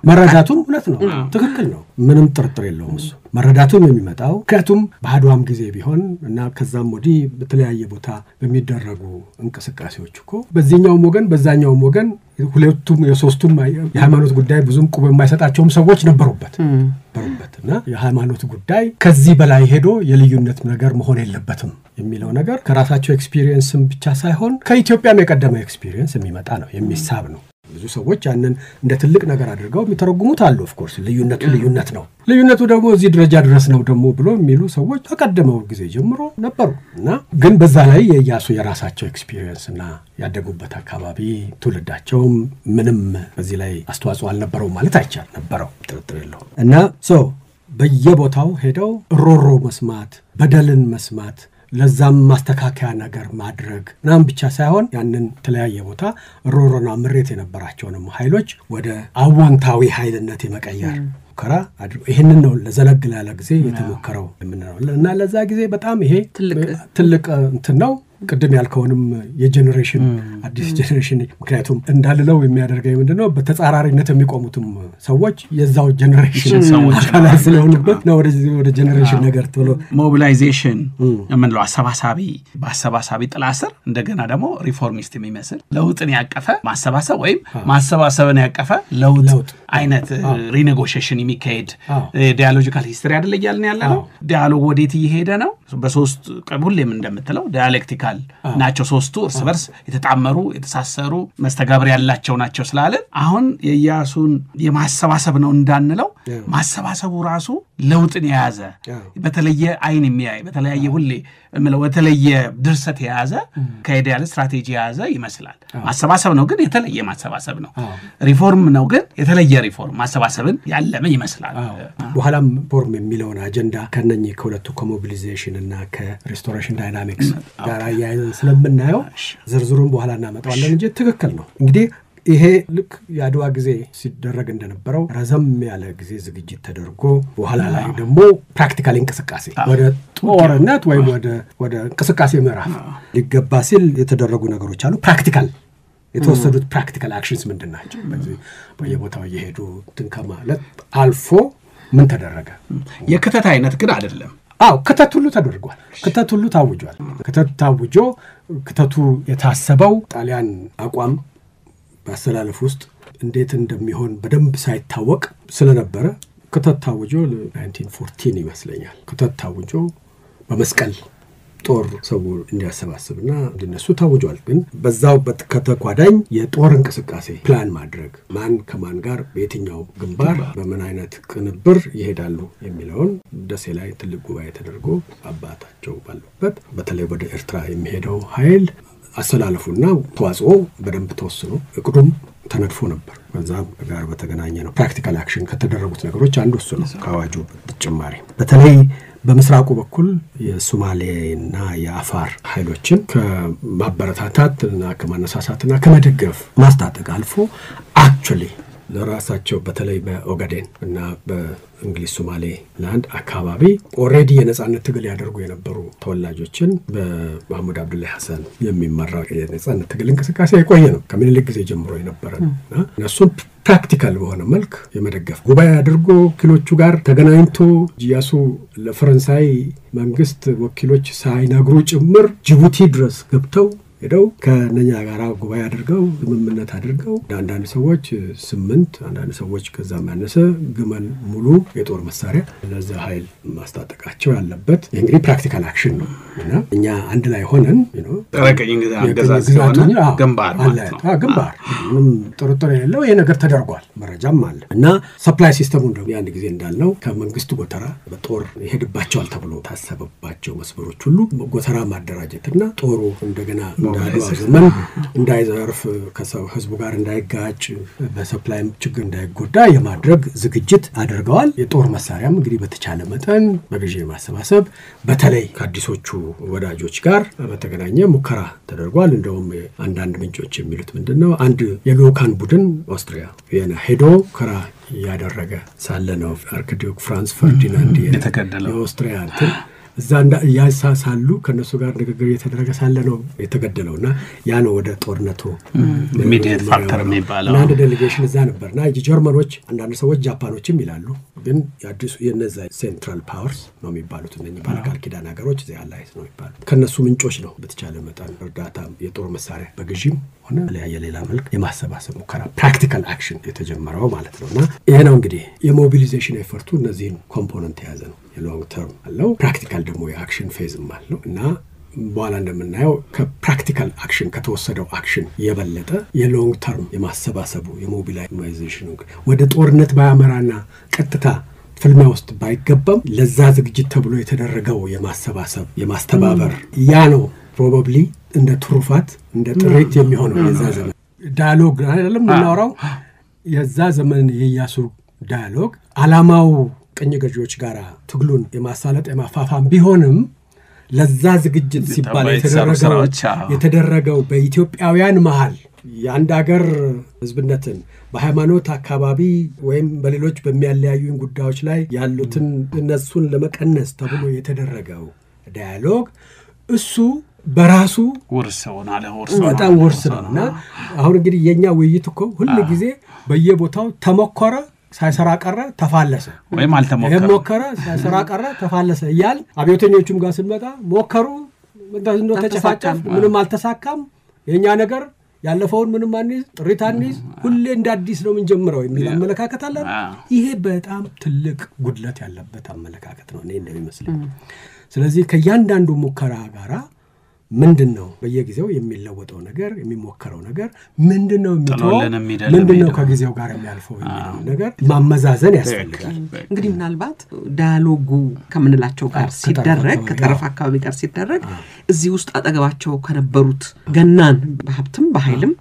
መረዳቱም እውነት ነው ትክክል ነው ምንም ጥርጥር የለውም እሱ መረዳቱም የሚመጣው ከቱም በአድዋም ጊዜ ቢሆን እና ከዛም ወዲህ በተለያየ ቦታ በሚደረጉ እንቅስቃሴዎች እኮ በዚህኛውም ወገን በዛኛውም ወገን ሁለቱም የሶስቱም የሃይማኖት ጉዳይ ብዙም ቁብ የማይሰጣቸውም ሰዎች ነበሩበትና የሃይማኖት ጉዳይ ከዚህ በላይ ሄዶ የልዩነት ነገር መሆን የለበትም የሚለው ነገር ከራሳቸው ኤክስፒሪየንስም ብቻ ሳይሆን ከኢትዮጵያም የቀደመ ኤክስፒሪየንስ የሚመጣ ነው የሚሳብ ነው ብዙ ሰዎች ያንን እንደ ትልቅ ነገር አድርገው የሚተረጉሙት አሉ ኦፍ ኮርስ ልዩነት ደግሞ እዚህ ደረጃ ድረስ ነው ደግሞ ብሎ የሚሉ ሰዎች ተቀደመው ጊዜ ጀምሮ ነበሩና ግን በዛ ላይ የያሱ የራሳቸው ኤክስፒሪየንስ እና ያደጉበት አካባቢ ትውልዳቸው ምንም በዚህ ላይ አስተዋጽኦ አልነበረው ማለት አይቻል ነበረው ጥርጥር የለውም እና በየቦታው ሄደው ሮሮ መስማት በደልን መስማት ለዛም ማስተካከያ ነገር ማድረግ ናም ብቻ ሳይሆን ያንን ተለያየ ቦታ ሮሮና ምሬት የነበራቸውንም ኃይሎች ወደ አዋንታዊ ኃይልነት የመቀየር ሙከራ አድርጎ ይሄንን ነው ለዘለግላ ያለ ጊዜ የተሞከረው እና ለዛ ጊዜ በጣም ይሄ ትልቅ እንትን ነው ቅድም ያልከውንም የጄኔሬሽን አዲስ ጄኔሬሽን ምክንያቱም እንዳልለው የሚያደርገው ምንድነው በተጻራሪነት የሚቆሙትም ሰዎች የዛው ጄኔሬሽን አካላት ስለሆኑበት ነው ወደ ጄኔሬሽን ነገር ተብሎ ሞቢላይዜሽን ምንለው አሰባሳቢ ጥላ ስር እንደገና ደግሞ ሪፎርሚስት የሚመስል ለውጥን ያቀፈ ማሰባሰብ ወይም ማሰባሰብን ያቀፈ ለውጥ አይነት ሪኔጎሺዬሽን የሚካሄድ ዲያሎጂካል ሂስትሪ አይደል ይያልን ያለው ዲያሎግ ወዴት እየሄደ ነው በሶስት ሁሌም እንደምትለው ዲያሌክቲካል ናቸው ሶስቱ እርስ በርስ የተጣመሩ የተሳሰሩ መስተጋብር ያላቸው ናቸው ስላለ አሁን የኢያሱን የማሰባሰብ ነው እንዳንለው ማሰባሰቡ ራሱ ለውጥን የያዘ በተለየ አይን የሚያይ በተለያየ ሁሌ በተለየ ድርሰት የያዘ ከኢዲያል ስትራቴጂ የያዘ ይመስላል ማሰባሰብ ነው ግን የተለየ ማሰባሰብ ነው ሪፎርም ነው ግን የተለየ ሪፎርም ማሰባሰብን ያለመ ይመስላል በኋላም ፎርም የሚለውን አጀንዳ ከነኚህ ከሁለቱ ኮሞቢላይዜሽን እና ከሪስቶሬሽን ዳይናሚክስ ጋር ያያይዘን ስለምናየው ዝርዝሩን በኋላ እናመጣዋለን እንጂ ትክክል ነው እንግዲህ ይሄ ልክ ያድዋ ጊዜ ሲደረግ እንደነበረው ረዘም ያለ ጊዜ ዝግጅት ተደርጎ በኋላ ላይ ደግሞ ፕራክቲካል እንቅስቃሴ ወደ ጦርነት ወይም ወደ እንቅስቃሴ ምዕራፍ ሊገባ ሲል የተደረጉ ነገሮች አሉ ፕራክቲካል የተወሰዱት ፕራክቲካል አክሽንስ ምንድናቸው በየቦታው እየሄዱ ትንከማለት አልፎ ምን ተደረገ የክተት አይነት ግን አይደለም ክተት ሁሉ ተደርጓል ክተት ሁሉ ታውጇል ክተት ታውጆ ክተቱ የታሰበው ጣሊያን አቋም በአሰላለፍ ውስጥ እንዴት እንደሚሆን በደንብ ሳይታወቅ ስለነበረ ክተት ታውጆ 1914 ይመስለኛል ክተት ታውጆ በመስቀል ጦር ሰው እንዲያሰባስብና እንዲነሱ ታውጇል ግን በዛው በተከተኳዳኝ የጦር እንቅስቃሴ ፕላን ማድረግ ማን ከማን ጋር በየትኛው ግንባር በምን አይነት ቅንብር ይሄዳሉ የሚለውን ደሴ ላይ ትልቅ ጉባኤ ተደርጎ አባታቸው ባሉበት በተለይ ወደ ኤርትራ የሚሄደው ኃይል አሰላለፉና ተዋጽኦ በደንብ ተወስኖ እቅዱም ተነድፎ ነበር በዛም ጋር በተገናኘ ነው ፕራክቲካል አክሽን ከተደረጉት ነገሮች አንዱ እሱ ነው ካዋጁ በተጨማሪ በተለይ በመስራቁ በኩል የሶማሌና የአፋር ኃይሎችን ከማበረታታትና ከማነሳሳትና ከመደገፍ ማስታጠቅ አልፎ አክቹሊ ለራሳቸው በተለይ በኦጋዴን እና በእንግሊዝ ሶማሌ ላንድ አካባቢ ኦሬዲ የነጻነት ትግል ያደርጉ የነበሩ ተወላጆችን በመሐመድ አብዱላሂ ሐሰን የሚመራው የነጻነት ትግል እንቅስቃሴ የቆየ ነው ከምኒልክ ጊዜ ጀምሮ የነበረና እነሱን ፕራክቲካል በሆነ መልክ የመደገፍ ጉባኤ አድርጎ ወኪሎቹ ጋር ተገናኝቶ ኢያሱ ለፈረንሳይ መንግስት ወኪሎች ሳይነግሩ ጭምር ጅቡቲ ድረስ ገብተው ሄደው ከነኛ ጋራ ጉባኤ አድርገው ስምምነት አድርገው አንዳንድ ሰዎች 8 አንዳንድ ሰዎች ከዛም ያነሰ ግመል ሙሉ የጦር መሳሪያ ለዛ ኃይል ማስታጠቃቸው ያለበት እንግዲህ ፕራክቲካል አክሽን ነው እና እኛ አንድ ላይ ሆነን ተረቀኝ አገዛዝና ግንባር ግንባር ጥርጥር የለው ይሄ ነገር ተደርጓል መረጃም አለ እና ሰፕላይ ሲስተሙ ደግሞ ያን ጊዜ እንዳልነው ከመንግስት ጎተራ በጦር ይሄድባቸዋል ተብሎ ታሰበባቸው መስመሮች ሁሉ ጎተራ ማደራጀትና ጦሩ እንደገና ዘመን እንዳይዘርፍ ከሰው ህዝቡ ጋር እንዳይጋጭ በሰፕላይ ችግር እንዳይጎዳ የማድረግ ዝግጅት አድርገዋል የጦር መሳሪያም እንግዲህ በተቻለ መጠን በግዢ ማሰባሰብ በተለይ ከአዲሶቹ ወዳጆች ጋር በተገናኘ ሙከራ ተደርጓል እንደውም አንዳንድ ምንጮች የሚሉት ምንድነው አንድ የሎካን ቡድን ኦስትሪያ የና ሄዶ ከራ ያደረገ ሳለ ነው አርክዲዮክ ፍራንስ ፈርዲናንድ የተከደለው የኦስትሪያ እዛ ያሳሳሉ ከነሱ ጋር ንግግር እየተደረገ ሳለ ነው የተገደለውና ያ ነው ወደ ጦርነቱ ኢሚዲየት ፋክተር የሚባለው አንድ ዴሌጌሽን እዛ ነበርና ጀርመኖች አንዳንድ ሰዎች ጃፓኖችም ይላሉ ግን ያዲሱ የነዛ ሴንትራል ፓወርስ ነው የሚባሉት እነኚህ ባለቃል ኪዳን ሀገሮች እዚያ ላይ ነው የሚባሉት ከነሱ ምንጮች ነው በተቻለ መጠን እርዳታ የጦር መሳሪያ በግዢም ሆነ ለሌላ መልክ የማሰባሰብ ሙከራ ፕራክቲካል አክሽን የተጀመረው ማለት ነውና ይሄ ነው እንግዲህ የሞቢላይዜሽን ኤፈርቱ እነዚህን ኮምፖነንት የያዘ ነው የሎንግ ተርም አለው ፕራክቲካል ደግሞ የአክሽን ፌዝም አለው እና በኋላ እንደምናየው ከፕራክቲካል አክሽን ከተወሰደው አክሽን የበለጠ የሎንግ ተርም የማሰባሰቡ የሞቢላይዜሽኑ ወደ ጦርነት ባያመራና ቀጥታ ፍልሚያ ውስጥ ባይገባም ለዛ ዝግጅት ተብሎ የተደረገው የማሰባሰብ የማስተባበር ያ ነው ፕሮባብሊ እንደ ትሩፋት እንደ ጥሪት የሚሆነው የዛ ዘመን ዳያሎግ አይደለም እናወራው የዛ ዘመን የኢያሱ ዳያሎግ አላማው ቀኝ ገዢዎች ጋራ ትግሉን የማሳለጥ የማፋፋም ቢሆንም ለዛ ዝግጅት ሲባል የተደረገው በኢትዮጵያውያን መሃል የአንድ ሀገር ህዝብነትን በሃይማኖት አካባቢ ወይም በሌሎች በሚያለያዩን ጉዳዮች ላይ ያሉትን እነሱን ለመቀነስ ተብሎ የተደረገው ዳያሎግ እሱ በራሱ በጣም ወርስ ነውና አሁን እንግዲህ የኛ ውይይት እኮ ሁሉ ጊዜ በየቦታው ተሞከረ ሳይሰራ ቀረ ተፋለሰ ወይም አልተሞከረ ሞከረ ሳይሰራ ቀረ ተፋለሰ ይያል አብዮተኞቹም ጋር ስንመጣ ሞከሩ እንደው ተጨፋጨፍ ምንም አልተሳካም የኛ ነገር ያለፈውን ምንም አንይዝ ጥሪት አንይዝ ሁሌ እንደ አዲስ ነው ምን ጀምረው የሚል አመለካከት አለ ይሄ በጣም ትልቅ ጉድለት ያለበት አመለካከት ነው እኔ እንደሚመስለኝ ስለዚህ ከያንዳንዱ ሙከራ ጋራ ምንድነው በየጊዜው የሚለወጠው ነገር የሚሞከረው ነገር ምንድነው ምንድነው ከጊዜው ጋር የሚያልፈው የሚለው ነገር ማመዛዘን ያስፈልጋል እንግዲህ ምናልባት ዳያሎጉ ከምንላቸው ጋር ሲደረግ ከጠረፍ አካባቢ ጋር ሲደረግ እዚህ ውስጥ አጠገባቸው ከነበሩት ገናን በሀብትም በኃይልም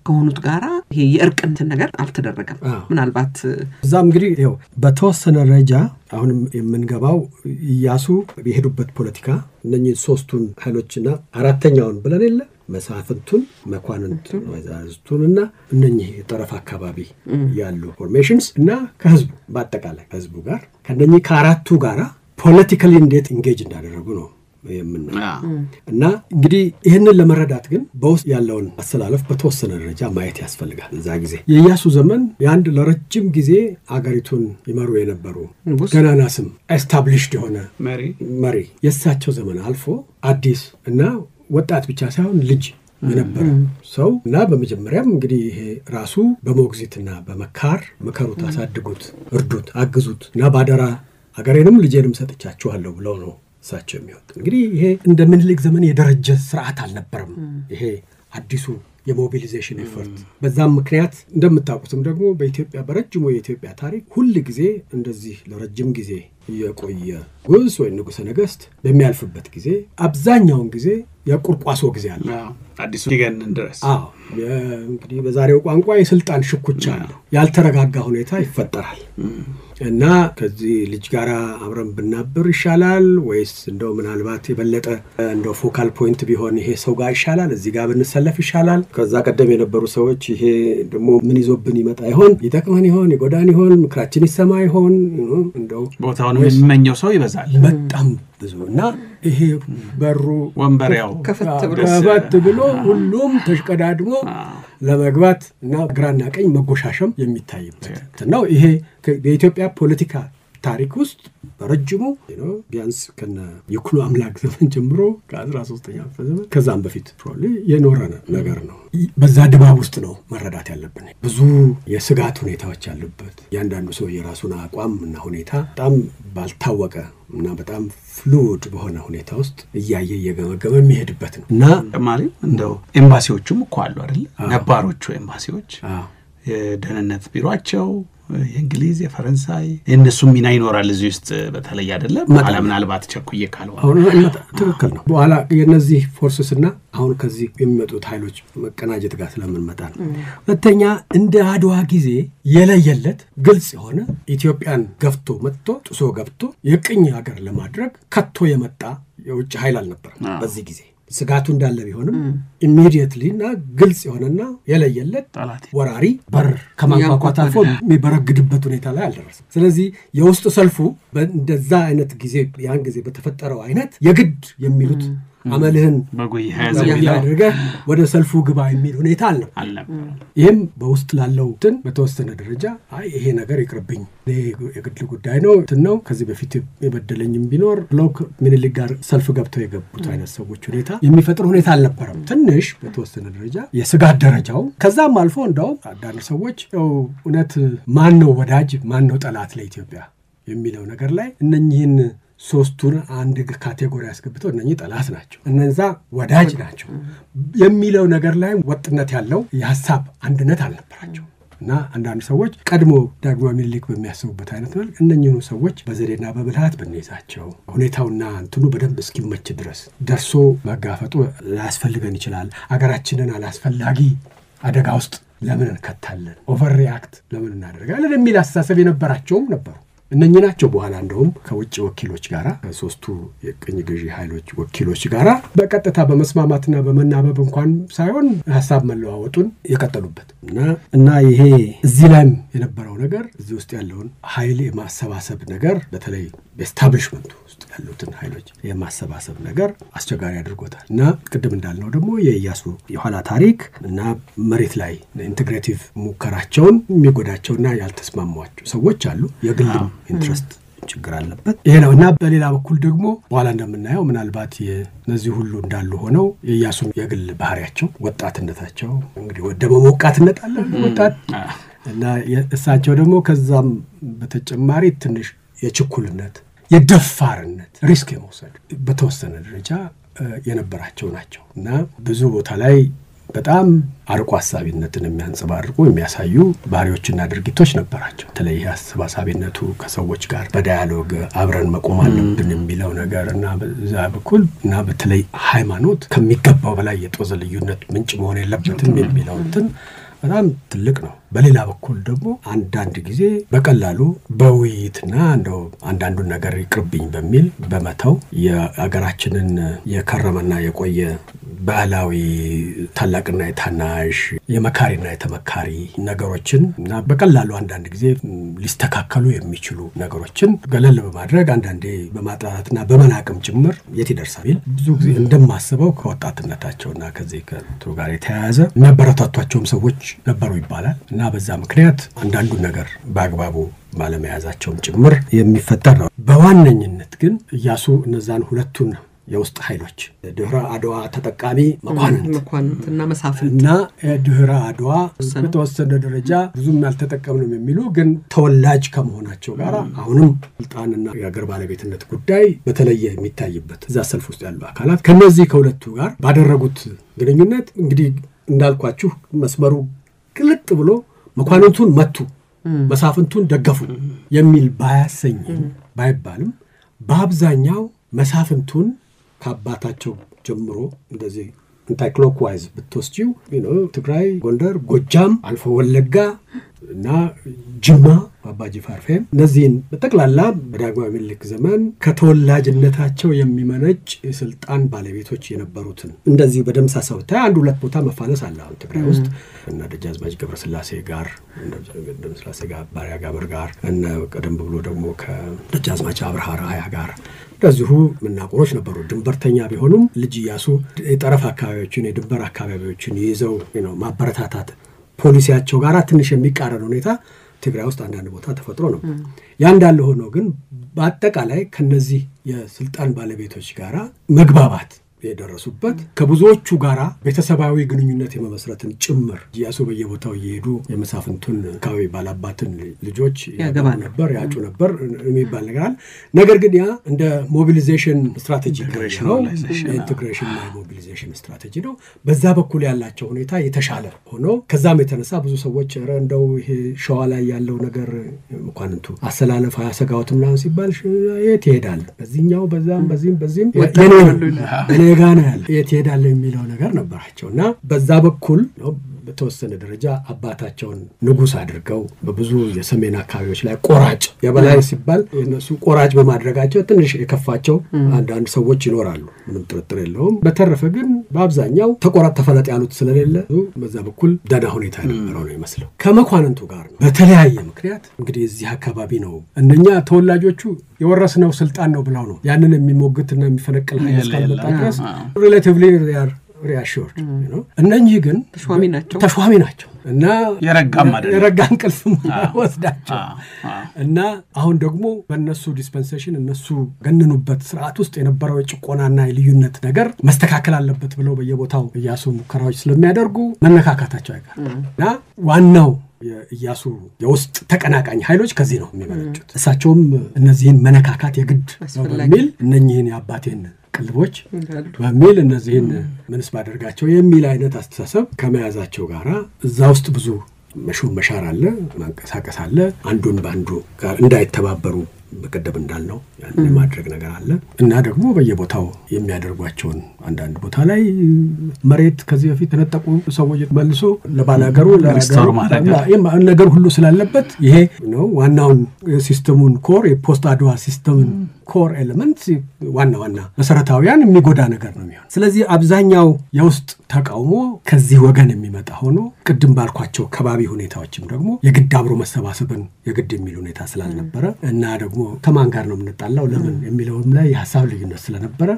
ከሆኑት ጋራ ይሄ የእርቅንትን ነገር አልተደረገም ምናልባት እዛም እንግዲህ ይሄው በተወሰነ ደረጃ አሁን የምንገባው ኢያሱ የሄዱበት ፖለቲካ እነኚህ ሶስቱን ኃይሎችና አራተኛውን ብለን የለ መሳፍንቱን መኳንንቱን ወዛዝቱንና እነኚህ የጠረፍ አካባቢ ያሉ ፎርሜሽንስ እና ከህዝቡ በአጠቃላይ ህዝቡ ጋር ከነኚህ ከአራቱ ጋራ ፖለቲካሊ እንዴት ኢንጌጅ እንዳደረጉ ነው እና እንግዲህ ይሄንን ለመረዳት ግን በውስጥ ያለውን አሰላለፍ በተወሰነ ደረጃ ማየት ያስፈልጋል እዛ ጊዜ የኢያሱ ዘመን ያንድ ለረጅም ጊዜ አገሪቱን ይመሩ የነበሩ ገናና ስም ኤስታብሊሽድ የሆነ መሪ የሳቸው ዘመን አልፎ አዲስ እና ወጣት ብቻ ሳይሆን ልጅ የነበረ ሰው እና በመጀመሪያም እንግዲህ ይሄ ራሱ በሞግዚትና በመካር መከሩት አሳድጉት እርዱት አግዙት እና ባደራ አገሬንም ልጄንም ሰጥቻችኋለሁ ብለው ነው ሳቸው የሚወጥ እንግዲህ ይሄ እንደ ምኒልክ ዘመን የደረጀ ስርዓት አልነበረም ይሄ አዲሱ የሞቢላይዜሽን ኤፈርት በዛም ምክንያት እንደምታውቁትም ደግሞ በኢትዮጵያ በረጅሙ የኢትዮጵያ ታሪክ ሁሉ ጊዜ እንደዚህ ለረጅም ጊዜ የቆየ ንጉስ ወይ ንጉሰ ነገስት በሚያልፍበት ጊዜ አብዛኛውን ጊዜ የቁርቋሶ ጊዜ አለ አዲሱ ሊገነን ድረስ እንግዲህ በዛሬው ቋንቋ የስልጣን ሽኩቻ ነው ያልተረጋጋ ሁኔታ ይፈጠራል እና ከዚህ ልጅ ጋራ አብረን ብናብር ይሻላል ወይስ እንደው ምናልባት የበለጠ እንደው ፎካል ፖይንት ቢሆን ይሄ ሰው ጋር ይሻላል እዚህ ጋር ብንሰለፍ ይሻላል ከዛ ቀደም የነበሩ ሰዎች ይሄ ደግሞ ምን ይዞብን ይመጣ ይሆን ይተቅመን ይሆን ይጎዳን ይሆን ምክራችን ይሰማ ይሆን እንደው ቦታውን የሚመኘው ሰው ይበዛል በጣም ብዙና ይሄ በሩ ወንበሪያው ከፈት ብሎ ሁሉም ተሽቀዳድሞ ለመግባት እና ግራና ቀኝ መጎሻሸም የሚታይበት ነው ይሄ በኢትዮጵያ ፖለቲካ ታሪክ ውስጥ በረጅሙ ቢያንስ ከነ ይኩኖ አምላክ ዘመን ጀምሮ ከ13ኛው ዘመን ከዛም በፊት ፕሮሊ የኖረ ነገር ነው በዛ ድባብ ውስጥ ነው መረዳት ያለብን ብዙ የስጋት ሁኔታዎች ያሉበት ያንዳንዱ ሰው የራሱን አቋም እና ሁኔታ በጣም ባልታወቀ እና በጣም ፍሉድ በሆነ ሁኔታ ውስጥ እያየ የገመገመ የሚሄድበት ነው እና ተማሪ እንደው ኤምባሲዎቹም እኮ አሉ አይደል ነባሮቹ ኤምባሲዎች የደህንነት ቢሮአቸው የእንግሊዝ የፈረንሳይ እነሱ ሚና ይኖራል እዚህ ውስጥ በተለይ አይደለም ምናልባት ቸኩዬ ካልሆነ አሁን ትክክል ነው በኋላ የነዚህ ፎርስስና አሁን ከዚህ የሚመጡት ኃይሎች መቀናጀት ጋር ስለምንመጣ ነው ሁለተኛ እንደ አድዋ ጊዜ የለየለት ግልጽ የሆነ ኢትዮጵያን ገፍቶ መጥቶ ጥሶ ገብቶ የቅኝ ሀገር ለማድረግ ከቶ የመጣ የውጭ ኃይል አልነበረም በዚህ ጊዜ ስጋቱ እንዳለ ቢሆንም ኢሚዲየትሊ እና ግልጽ የሆነና የለየለት ወራሪ በር ከማንኳኳት አልፎ የሚበረግድበት ሁኔታ ላይ አልደረሰም። ስለዚህ የውስጥ ሰልፉ እንደዛ አይነት ጊዜ ያን ጊዜ በተፈጠረው አይነት የግድ የሚሉት አመልህን ያደርገህ ወደ ሰልፉ ግባ የሚል ሁኔታ አልነበረም። ይህም በውስጥ ላለውትን በተወሰነ ደረጃ ይሄ ነገር ይቅርብኝ የግድ ጉዳይ ነው ከዚህ በፊት የበደለኝም ቢኖር ብሎክ ምኒልክ ጋር ሰልፍ ገብተው የገቡት አይነት ሰዎች ሁኔታ የሚፈጥር ሁኔታ አልነበረም። ትንሽ በተወሰነ ደረጃ የስጋት ደረጃው ከዛም አልፎ እንደው አንዳንድ ሰዎች እውነት ማን ነው ወዳጅ ማን ነው ጠላት ለኢትዮጵያ የሚለው ነገር ላይ እነኚህን ሶስቱን አንድ ካቴጎሪ ያስገብተው እነኚህ ጠላት ናቸው እነዛ ወዳጅ ናቸው የሚለው ነገር ላይ ወጥነት ያለው የሐሳብ አንድነት አልነበራቸው እና አንዳንድ ሰዎች ቀድሞ ዳግማዊ ምኒልክ በሚያስቡበት አይነት መልክ እነኚህኑ ሰዎች በዘዴና በብልሃት በነይዛቸው ሁኔታውና እንትኑ በደንብ እስኪመች ድረስ ደርሶ መጋፈጡ ላያስፈልገን ይችላል አገራችንን አላስፈላጊ አደጋ ውስጥ ለምን እንከታለን ኦቨር ሪአክት ለምን እናደርጋለን የሚል አስተሳሰብ የነበራቸውም ነበሩ። እነኚህ ናቸው በኋላ እንደውም ከውጭ ወኪሎች ጋራ ከሶስቱ የቅኝ ገዢ ኃይሎች ወኪሎች ጋራ በቀጥታ በመስማማትና በመናበብ እንኳን ሳይሆን ሐሳብ መለዋወጡን የቀጠሉበት እና ይሄ እዚህ ላይም የነበረው ነገር እዚህ ውስጥ ያለውን ኃይል የማሰባሰብ ነገር በተለይ በኤስታብሊሽመንቱ ውስጥ ያሉትን ኃይሎች የማሰባሰብ ነገር አስቸጋሪ አድርጎታል እና ቅድም እንዳልነው ደግሞ የኢያሱ የኋላ ታሪክ እና መሬት ላይ ኢንተግሬቲቭ ሙከራቸውን የሚጎዳቸውና ያልተስማሟቸው ሰዎች አሉ የግልም ኢንትረስት ችግር አለበት ይሄ ነውና በሌላ በኩል ደግሞ በኋላ እንደምናየው ምናልባት የነዚህ ሁሉ እንዳሉ ሆነው የኢያሱ የግል ባህሪያቸው ወጣትነታቸው እንግዲህ ወደ መሞቃትነት አለ ወጣት እና እሳቸው ደግሞ ከዛም በተጨማሪ ትንሽ የችኩልነት የደፋርነት ሪስክ የመውሰድ በተወሰነ ደረጃ የነበራቸው ናቸው እና ብዙ ቦታ ላይ በጣም አርቆ ሐሳቢነትን የሚያንጸባርቁ የሚያሳዩ ባህሪዎችና ድርጊቶች ነበራቸው። በተለይ ሐሳባሳቢነቱ ከሰዎች ጋር በዳያሎግ አብረን መቆም አለብን የሚለው ነገርና በዛ በኩል እና በተለይ ሃይማኖት ከሚገባው በላይ የጦዘ ልዩነት ምንጭ መሆን የለበትም የሚለው እንትን በጣም ትልቅ ነው። በሌላ በኩል ደግሞ አንዳንድ ጊዜ በቀላሉ በውይይትና እንደው አንዳንዱን ነገር ይቅርብኝ በሚል በመተው የአገራችንን የከረመና የቆየ ባህላዊ ታላቅና የታናሽ የመካሪና የተመካሪ ነገሮችን እና በቀላሉ አንዳንድ ጊዜ ሊስተካከሉ የሚችሉ ነገሮችን ገለል በማድረግ አንዳንዴ በማጣራትና በመናቅም ጭምር የት ይደርሳል ብዙ ጊዜ እንደማስበው ከወጣትነታቸውና ከዚህ ጋር የተያያዘ የሚያበረታቷቸውም ሰዎች ነበሩ ይባላል እና በዛ ምክንያት አንዳንዱ ነገር በአግባቡ ባለመያዛቸውም ጭምር የሚፈጠር ነው። በዋነኝነት ግን ኢያሱ እነዛን ሁለቱን የውስጥ ኃይሎች ድህረ አድዋ ተጠቃሚ መኳንንትና መሳፍንትና ድህረ አድዋ በተወሰነ ደረጃ ብዙም ያልተጠቀምንም የሚሉ ግን ተወላጅ ከመሆናቸው ጋር አሁንም ስልጣንና የሀገር ባለቤትነት ጉዳይ በተለየ የሚታይበት እዛ ሰልፍ ውስጥ ያሉ አካላት ከነዚህ ከሁለቱ ጋር ባደረጉት ግንኙነት እንግዲህ እንዳልኳችሁ መስመሩ ግልጥ ብሎ መኳንንቱን መቱ መሳፍንቱን ደገፉ የሚል ባያሰኝም ባይባልም በአብዛኛው መሳፍንቱን ከአባታቸው ጀምሮ እንደዚህ አንታይክሎክዋይዝ ብትወስጂው ትግራይ ጎንደር ጎጃም አልፎ ወለጋ እና ጅማ አባጂፋር ፌም እነዚህን በጠቅላላ በዳግማዊ ምኒልክ ዘመን ከተወላጅነታቸው የሚመነጭ የስልጣን ባለቤቶች የነበሩትን እንደዚህ በደምሳሳው ታይ አንድ ሁለት ቦታ መፋለስ አለ አሁን ትግራይ ውስጥ እና ደጃዝማች ገብረስላሴ ጋር ደምስላሴ ጋር ባሪያ ጋር እና ቀደም ብሎ ደግሞ ከደጃዝማች አብርሃ ራያ ጋር እንደዚሁ ምናቆሮች ነበሩ ድንበርተኛ ቢሆኑም ልጅ ኢያሱ የጠረፍ አካባቢዎችን የድንበር አካባቢዎችን ይዘው ማበረታታት ፖሊሲያቸው ጋር ትንሽ የሚቃረን ሁኔታ ትግራይ ውስጥ አንዳንድ ቦታ ተፈጥሮ ነው። ያ እንዳለ ሆኖ ግን በአጠቃላይ ከነዚህ የስልጣን ባለቤቶች ጋራ መግባባት የደረሱበት ከብዙዎቹ ጋራ ቤተሰባዊ ግንኙነት የመመስረትን ጭምር ኢያሱ በየቦታው እየሄዱ የመሳፍንቱን አካባቢ ባላባትን ልጆች ያገባ ነበር ያጩ ነበር የሚባል ነገር አለ። ነገር ግን ያ እንደ ሞቢላይዜሽን ስትራቴጂ ነው ኢንተግሬሽን እና ሞቢላይዜሽን ስትራቴጂ ነው። በዛ በኩል ያላቸው ሁኔታ የተሻለ ሆኖ ከዛም የተነሳ ብዙ ሰዎች እንደው ይሄ ሸዋ ላይ ያለው ነገር መኳንንቱ አሰላለፍ ያሰጋውትና ሲባል የት ይሄዳል በዚህኛው በዛም በዚህም የኔ ጋና ያለ የት ይሄዳል የሚለው ነገር ነበራቸውና በዛ በኩል በተወሰነ ደረጃ አባታቸውን ንጉስ አድርገው በብዙ የሰሜን አካባቢዎች ላይ ቆራጭ የበላይ ሲባል እነሱ ቆራጭ በማድረጋቸው ትንሽ የከፋቸው አንዳንድ ሰዎች ይኖራሉ ምንም ጥርጥር የለውም በተረፈ ግን በአብዛኛው ተቆራጥ ተፈለጥ ያሉት ስለሌለ በዛ በኩል ደህና ሁኔታ ነበረው ነው ይመስለው ከመኳንንቱ ጋር ነው በተለያየ ምክንያት እንግዲህ እዚህ አካባቢ ነው እነኛ ተወላጆቹ የወረስነው ስልጣን ነው ብለው ነው ያንን የሚሞግትና የሚፈነቅል ኃይል እስካልመጣ ድረስ relatively they are reassured እነኚህ ግን ተሿሚ ናቸው እና የረጋን ቅልፍም ወስዳቸው እና አሁን ደግሞ በእነሱ ዲስፐንሴሽን እነሱ ገነኑበት ስርዓት ውስጥ የነበረው የጭቆናና የልዩነት ነገር መስተካከል አለበት ብለው በየቦታው ኢያሱ ሙከራዎች ስለሚያደርጉ መነካካታቸው አይቀርና ዋናው የኢያሱ የውስጥ ተቀናቃኝ ኃይሎች ከዚህ ነው የሚመነጩት እሳቸውም እነዚህን መነካካት የግድ ነው በሚል እነኚህን የአባቴን ቅልቦች በሚል እነዚህን ምንስ ባደርጋቸው የሚል አይነት አስተሳሰብ ከመያዛቸው ጋራ እዛ ውስጥ ብዙ መሻር አለ ማንቀሳቀስ አለ አንዱን ባንዱ ጋር እንዳይተባበሩ በቀደም እንዳልነው ያን ማድረግ ነገር አለ እና ደግሞ በየቦታው የሚያደርጓቸውን አንዳንድ ቦታ ላይ መሬት ከዚህ በፊት ተነጠቁ ሰዎች መልሶ ለባላገሩ ነገር ሁሉ ስላለበት ይሄ ነው ዋናው ሲስተሙን ኮር የፖስት አድዋ ሲስተሙን ኮር ኤሌመንት ዋና መሰረታዊያን የሚጎዳ ነገር ነው የሚሆነው ስለዚህ አብዛኛው የውስጥ ተቃውሞ ከዚህ ወገን የሚመጣ ሆኖ ቅድም ባልኳቸው ከባቢ ሁኔታዎችም ደግሞ የግድ አብሮ መሰባሰብን የግድ የሚል ሁኔታ ስላልነበረ እና ደግሞ ከማን ጋር ነው የምንጣላው ለምን የሚለውም ላይ የሐሳብ ልዩነት ስለነበረ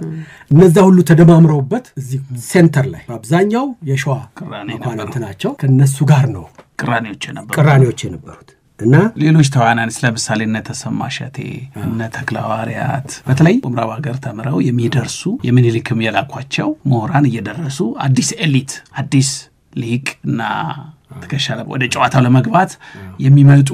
እነዛ ሁሉ ተደማምረውበት እዚህ ሴንተር ላይ አብዛኛው የሸዋ መኳንንት ናቸው ከነሱ ጋር ነው ቅራኔዎች የነበሩት እና ሌሎች ተዋናንስ ለምሳሌ እነ ተሰማ ሸቴ እነ ተክለሐዋርያት በተለይ ምዕራብ ሀገር ተምረው የሚደርሱ የሚኒሊክም የላኳቸው ምሁራን እየደረሱ አዲስ ኤሊት አዲስ ሊቅ እና ተከሻለ ወደ ጨዋታው ለመግባት የሚመጡ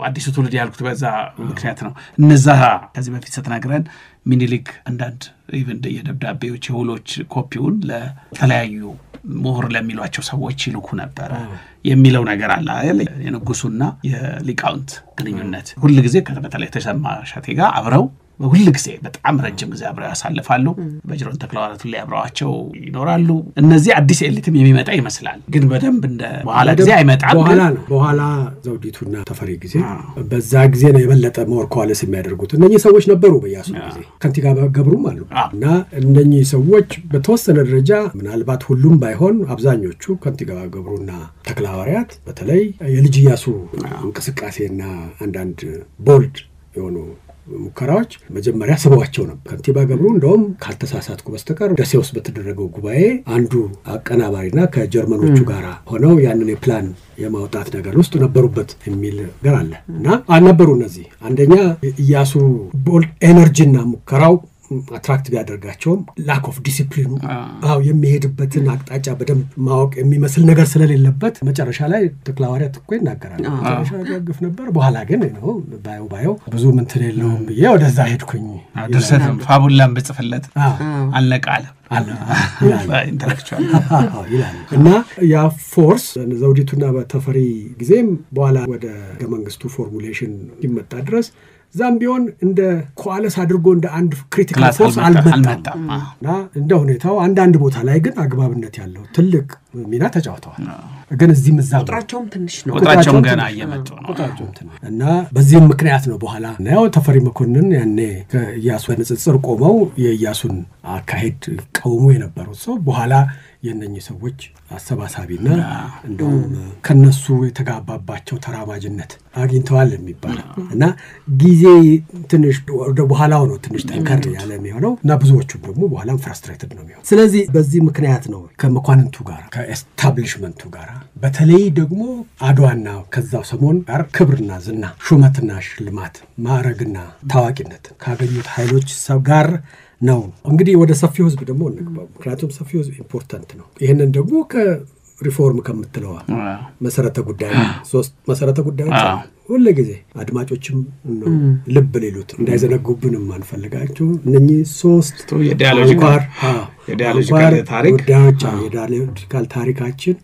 አዲስ ትውልድ ያልኩት በዛ ምክንያት ነው እነዛ ከዚህ በፊት ተናግረን ሚኒሊክ አንዳንድ ኢቨን የደብዳቤዎች የሁሎች ኮፒውን ለተለያዩ ምሁር ለሚሏቸው ሰዎች ይልኩ ነበር የሚለው ነገር አለ የንጉሱና የሊቃውንት ግንኙነት ሁሉ ጊዜ ከተበተለ ተሰማ ሸቴ ጋር አብረው ሁሉ ጊዜ በጣም ረጅም ጊዜ አብረው ያሳልፋሉ በጅሮን ተክለሐዋርያት ላይ አብረዋቸው ይኖራሉ እነዚህ አዲስ ኤሊትም የሚመጣ ይመስላል ግን በደንብ እንደ በኋላ ጊዜ አይመጣም በኋላ ዘውዲቱና ተፈሪ ጊዜ በዛ ጊዜ ነው የበለጠ ሞርኳለስ የሚያደርጉት እነኚህ ሰዎች ነበሩ በኢያሱ ጊዜ ከንቲጋ ገብሩም አሉ እና እነኚህ ሰዎች በተወሰነ ደረጃ ምናልባት ሁሉም ባይሆን አብዛኞቹ ከንቲጋ ገብሩና ተክለሐዋርያት በተለይ የልጅ ኢያሱ እንቅስቃሴና አንዳንድ ቦልድ የሆኑ ሙከራዎች መጀመሪያ ስበዋቸው ነበር ከንቲባ ገብሩ እንደውም ካልተሳሳትኩ በስተቀር ደሴ ውስጥ በተደረገው ጉባኤ አንዱ አቀናባሪና ከጀርመኖቹ ጋር ሆነው ያንን የፕላን የማውጣት ነገር ውስጥ ነበሩበት የሚል ነገር አለ እና አልነበሩ እነዚህ አንደኛ ኢያሱ ቦልድ ኤነርጂና ሙከራው አትራክት ቢያደርጋቸውም ላክ ኦፍ ዲሲፕሊኑ የሚሄድበትን አቅጣጫ በደንብ ማወቅ የሚመስል ነገር ስለሌለበት መጨረሻ ላይ ተክለሐዋርያት እኮ ይናገራል መጨረሻ ያግፍ ነበር በኋላ ግን ነው ባዮ ብዙ ምንትን የለውም ብዬ ወደዛ ሄድኩኝ ድርሰትም ፋቡላም በጽፈለት አልነቃለ ኢንተሌክቹዋል እና ያ ፎርስ ዘውዲቱና በተፈሪ ጊዜም በኋላ ወደ መንግስቱ ፎርሙሌሽን ይመጣ ድረስ ዛምቢዮን እንደ ኮአለስ አድርጎ እንደ አንድ ክሪቲካል ፎርስ አልመጣምና እንደ ሁኔታው አንዳንድ ቦታ ላይ ግን አግባብነት ያለው ትልቅ ሚና ተጫውተዋል ግን እዚህም እዛ ቁጥራቸውም ትንሽ ነው ቁጥራቸውም ገና እየመጡ ነው እና በዚህም ምክንያት ነው በኋላ ነው ተፈሪ መኮንን ያኔ ከኢያሱ ንጽጽር ቆመው የኢያሱን አካሄድ ቀውሞ የነበሩት ሰው በኋላ የነኚህ ሰዎች አሰባሳቢና እንደውም ከነሱ የተጋባባቸው ተራማጅነት አግኝተዋል የሚባል እና ጊዜ ትንሽ ወደ በኋላው ነው ትንሽ ጠንከር ያለ የሚሆነው እና ብዙዎቹ ደግሞ በኋላም ፍራስትሬትድ ነው የሚሆነው ስለዚህ በዚህ ምክንያት ነው ከመኳንንቱ ጋር ከኤስታብሊሽመንቱ ጋር በተለይ ደግሞ አድዋና ከዛው ሰሞን ጋር ክብርና ዝና ሹመትና ሽልማት ማዕረግና ታዋቂነት ካገኙት ኃይሎች ሰው ጋር ነው እንግዲህ ወደ ሰፊው ህዝብ ደግሞ እንግባው ምክንያቱም ሰፊው ህዝብ ኢምፖርታንት ነው ይሄንን ደግሞ ከሪፎርም ከምትለው መሰረተ ጉዳይ ሶስት መሰረተ ጉዳዮች ሁሉ ጊዜ አድማጮችም ነው ልብ ሌሉት እንዳይዘነጉብንም አንፈልጋቸው እነኚህ ሶስት የዲያሎጂካል ታሪክ የዲያሎጂካል ታሪካችን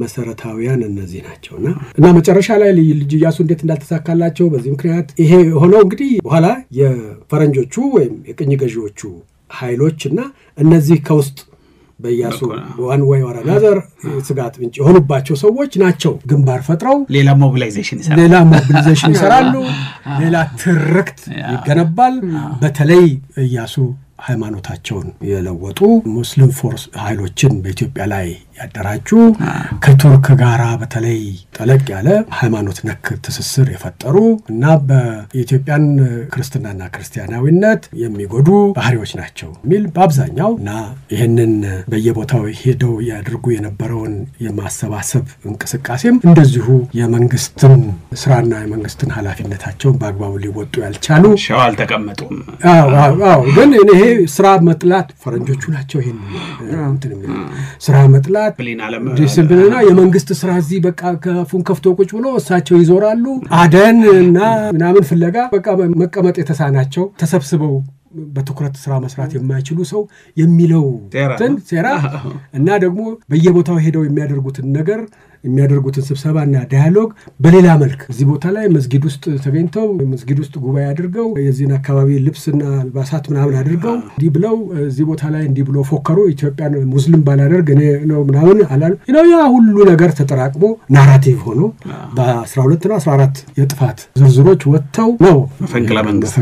መሰረታዊያን እነዚህ ናቸውና እና መጨረሻ ላይ ልጅ ኢያሱ እንዴት እንዳልተሳካላቸው በዚህ ምክንያት ይሄ ሆነው እንግዲህ በኋላ የፈረንጆቹ ወይም የቅኝ ገዢዎቹ ኃይሎችና እነዚህ ከውስጥ በኢያሱ ዋን ወይ ወራ ናዘር ስጋት ምንጭ የሆኑባቸው ሰዎች ናቸው ግንባር ፈጥረው ሌላ ሞቢላይዜሽን ይሰራሉ ሌላ ትርክት ይገነባል በተለይ ኢያሱ ሃይማኖታቸውን የለወጡ ሙስሊም ፎርስ ኃይሎችን በኢትዮጵያ ላይ ያደራጁ ከቱርክ ጋራ በተለይ ጠለቅ ያለ ሃይማኖት ነክ ትስስር የፈጠሩ እና በኢትዮጵያን ክርስትናና ክርስቲያናዊነት የሚጎዱ ባህሪዎች ናቸው ሚል በአብዛኛው እና ይሄንን በየቦታው ሄደው ያድርጉ የነበረውን የማሰባሰብ እንቅስቃሴም እንደዚሁ የመንግስትን ስራና የመንግስትን ኃላፊነታቸውን በአግባቡ ሊወጡ ያልቻሉ ሻዋል ተቀመጡም ግን ይሄ ስራ መጥላት ፈረንጆቹ ናቸው ይሄን ስራ መጥላት ዲሲፕሊንና የመንግስት ስራ እዚህ በቃ ከፉን ከፍቶ ቁጭ ብሎ እሳቸው ይዞራሉ አደንና ምናምን ፍለጋ በቃ መቀመጥ የተሳናቸው ተሰብስበው በትኩረት ስራ መስራት የማይችሉ ሰው የሚለው ሴራ እና ደግሞ በየቦታው ሄደው የሚያደርጉትን ስብሰባና ዳያሎግ በሌላ መልክ እዚህ ቦታ ላይ መስጊድ ውስጥ ተገኝተው መስጊድ ውስጥ ጉባኤ አድርገው የዚህን አካባቢ ልብስና አልባሳት ምናምን አድርገው እንዲህ ብለው እዚህ ቦታ ላይ እንዲህ ብሎ ፎከሩ ኢትዮጵያን ሙስሊም ባላደርግ እኔ ነው ምናምን አላል ያ ሁሉ ነገር ተጠራቅሞ ናራቲቭ ሆኖ በ12 እና 14 የጥፋት ዝርዝሮች ወጥተው ነው ፈንቅላ መንግስት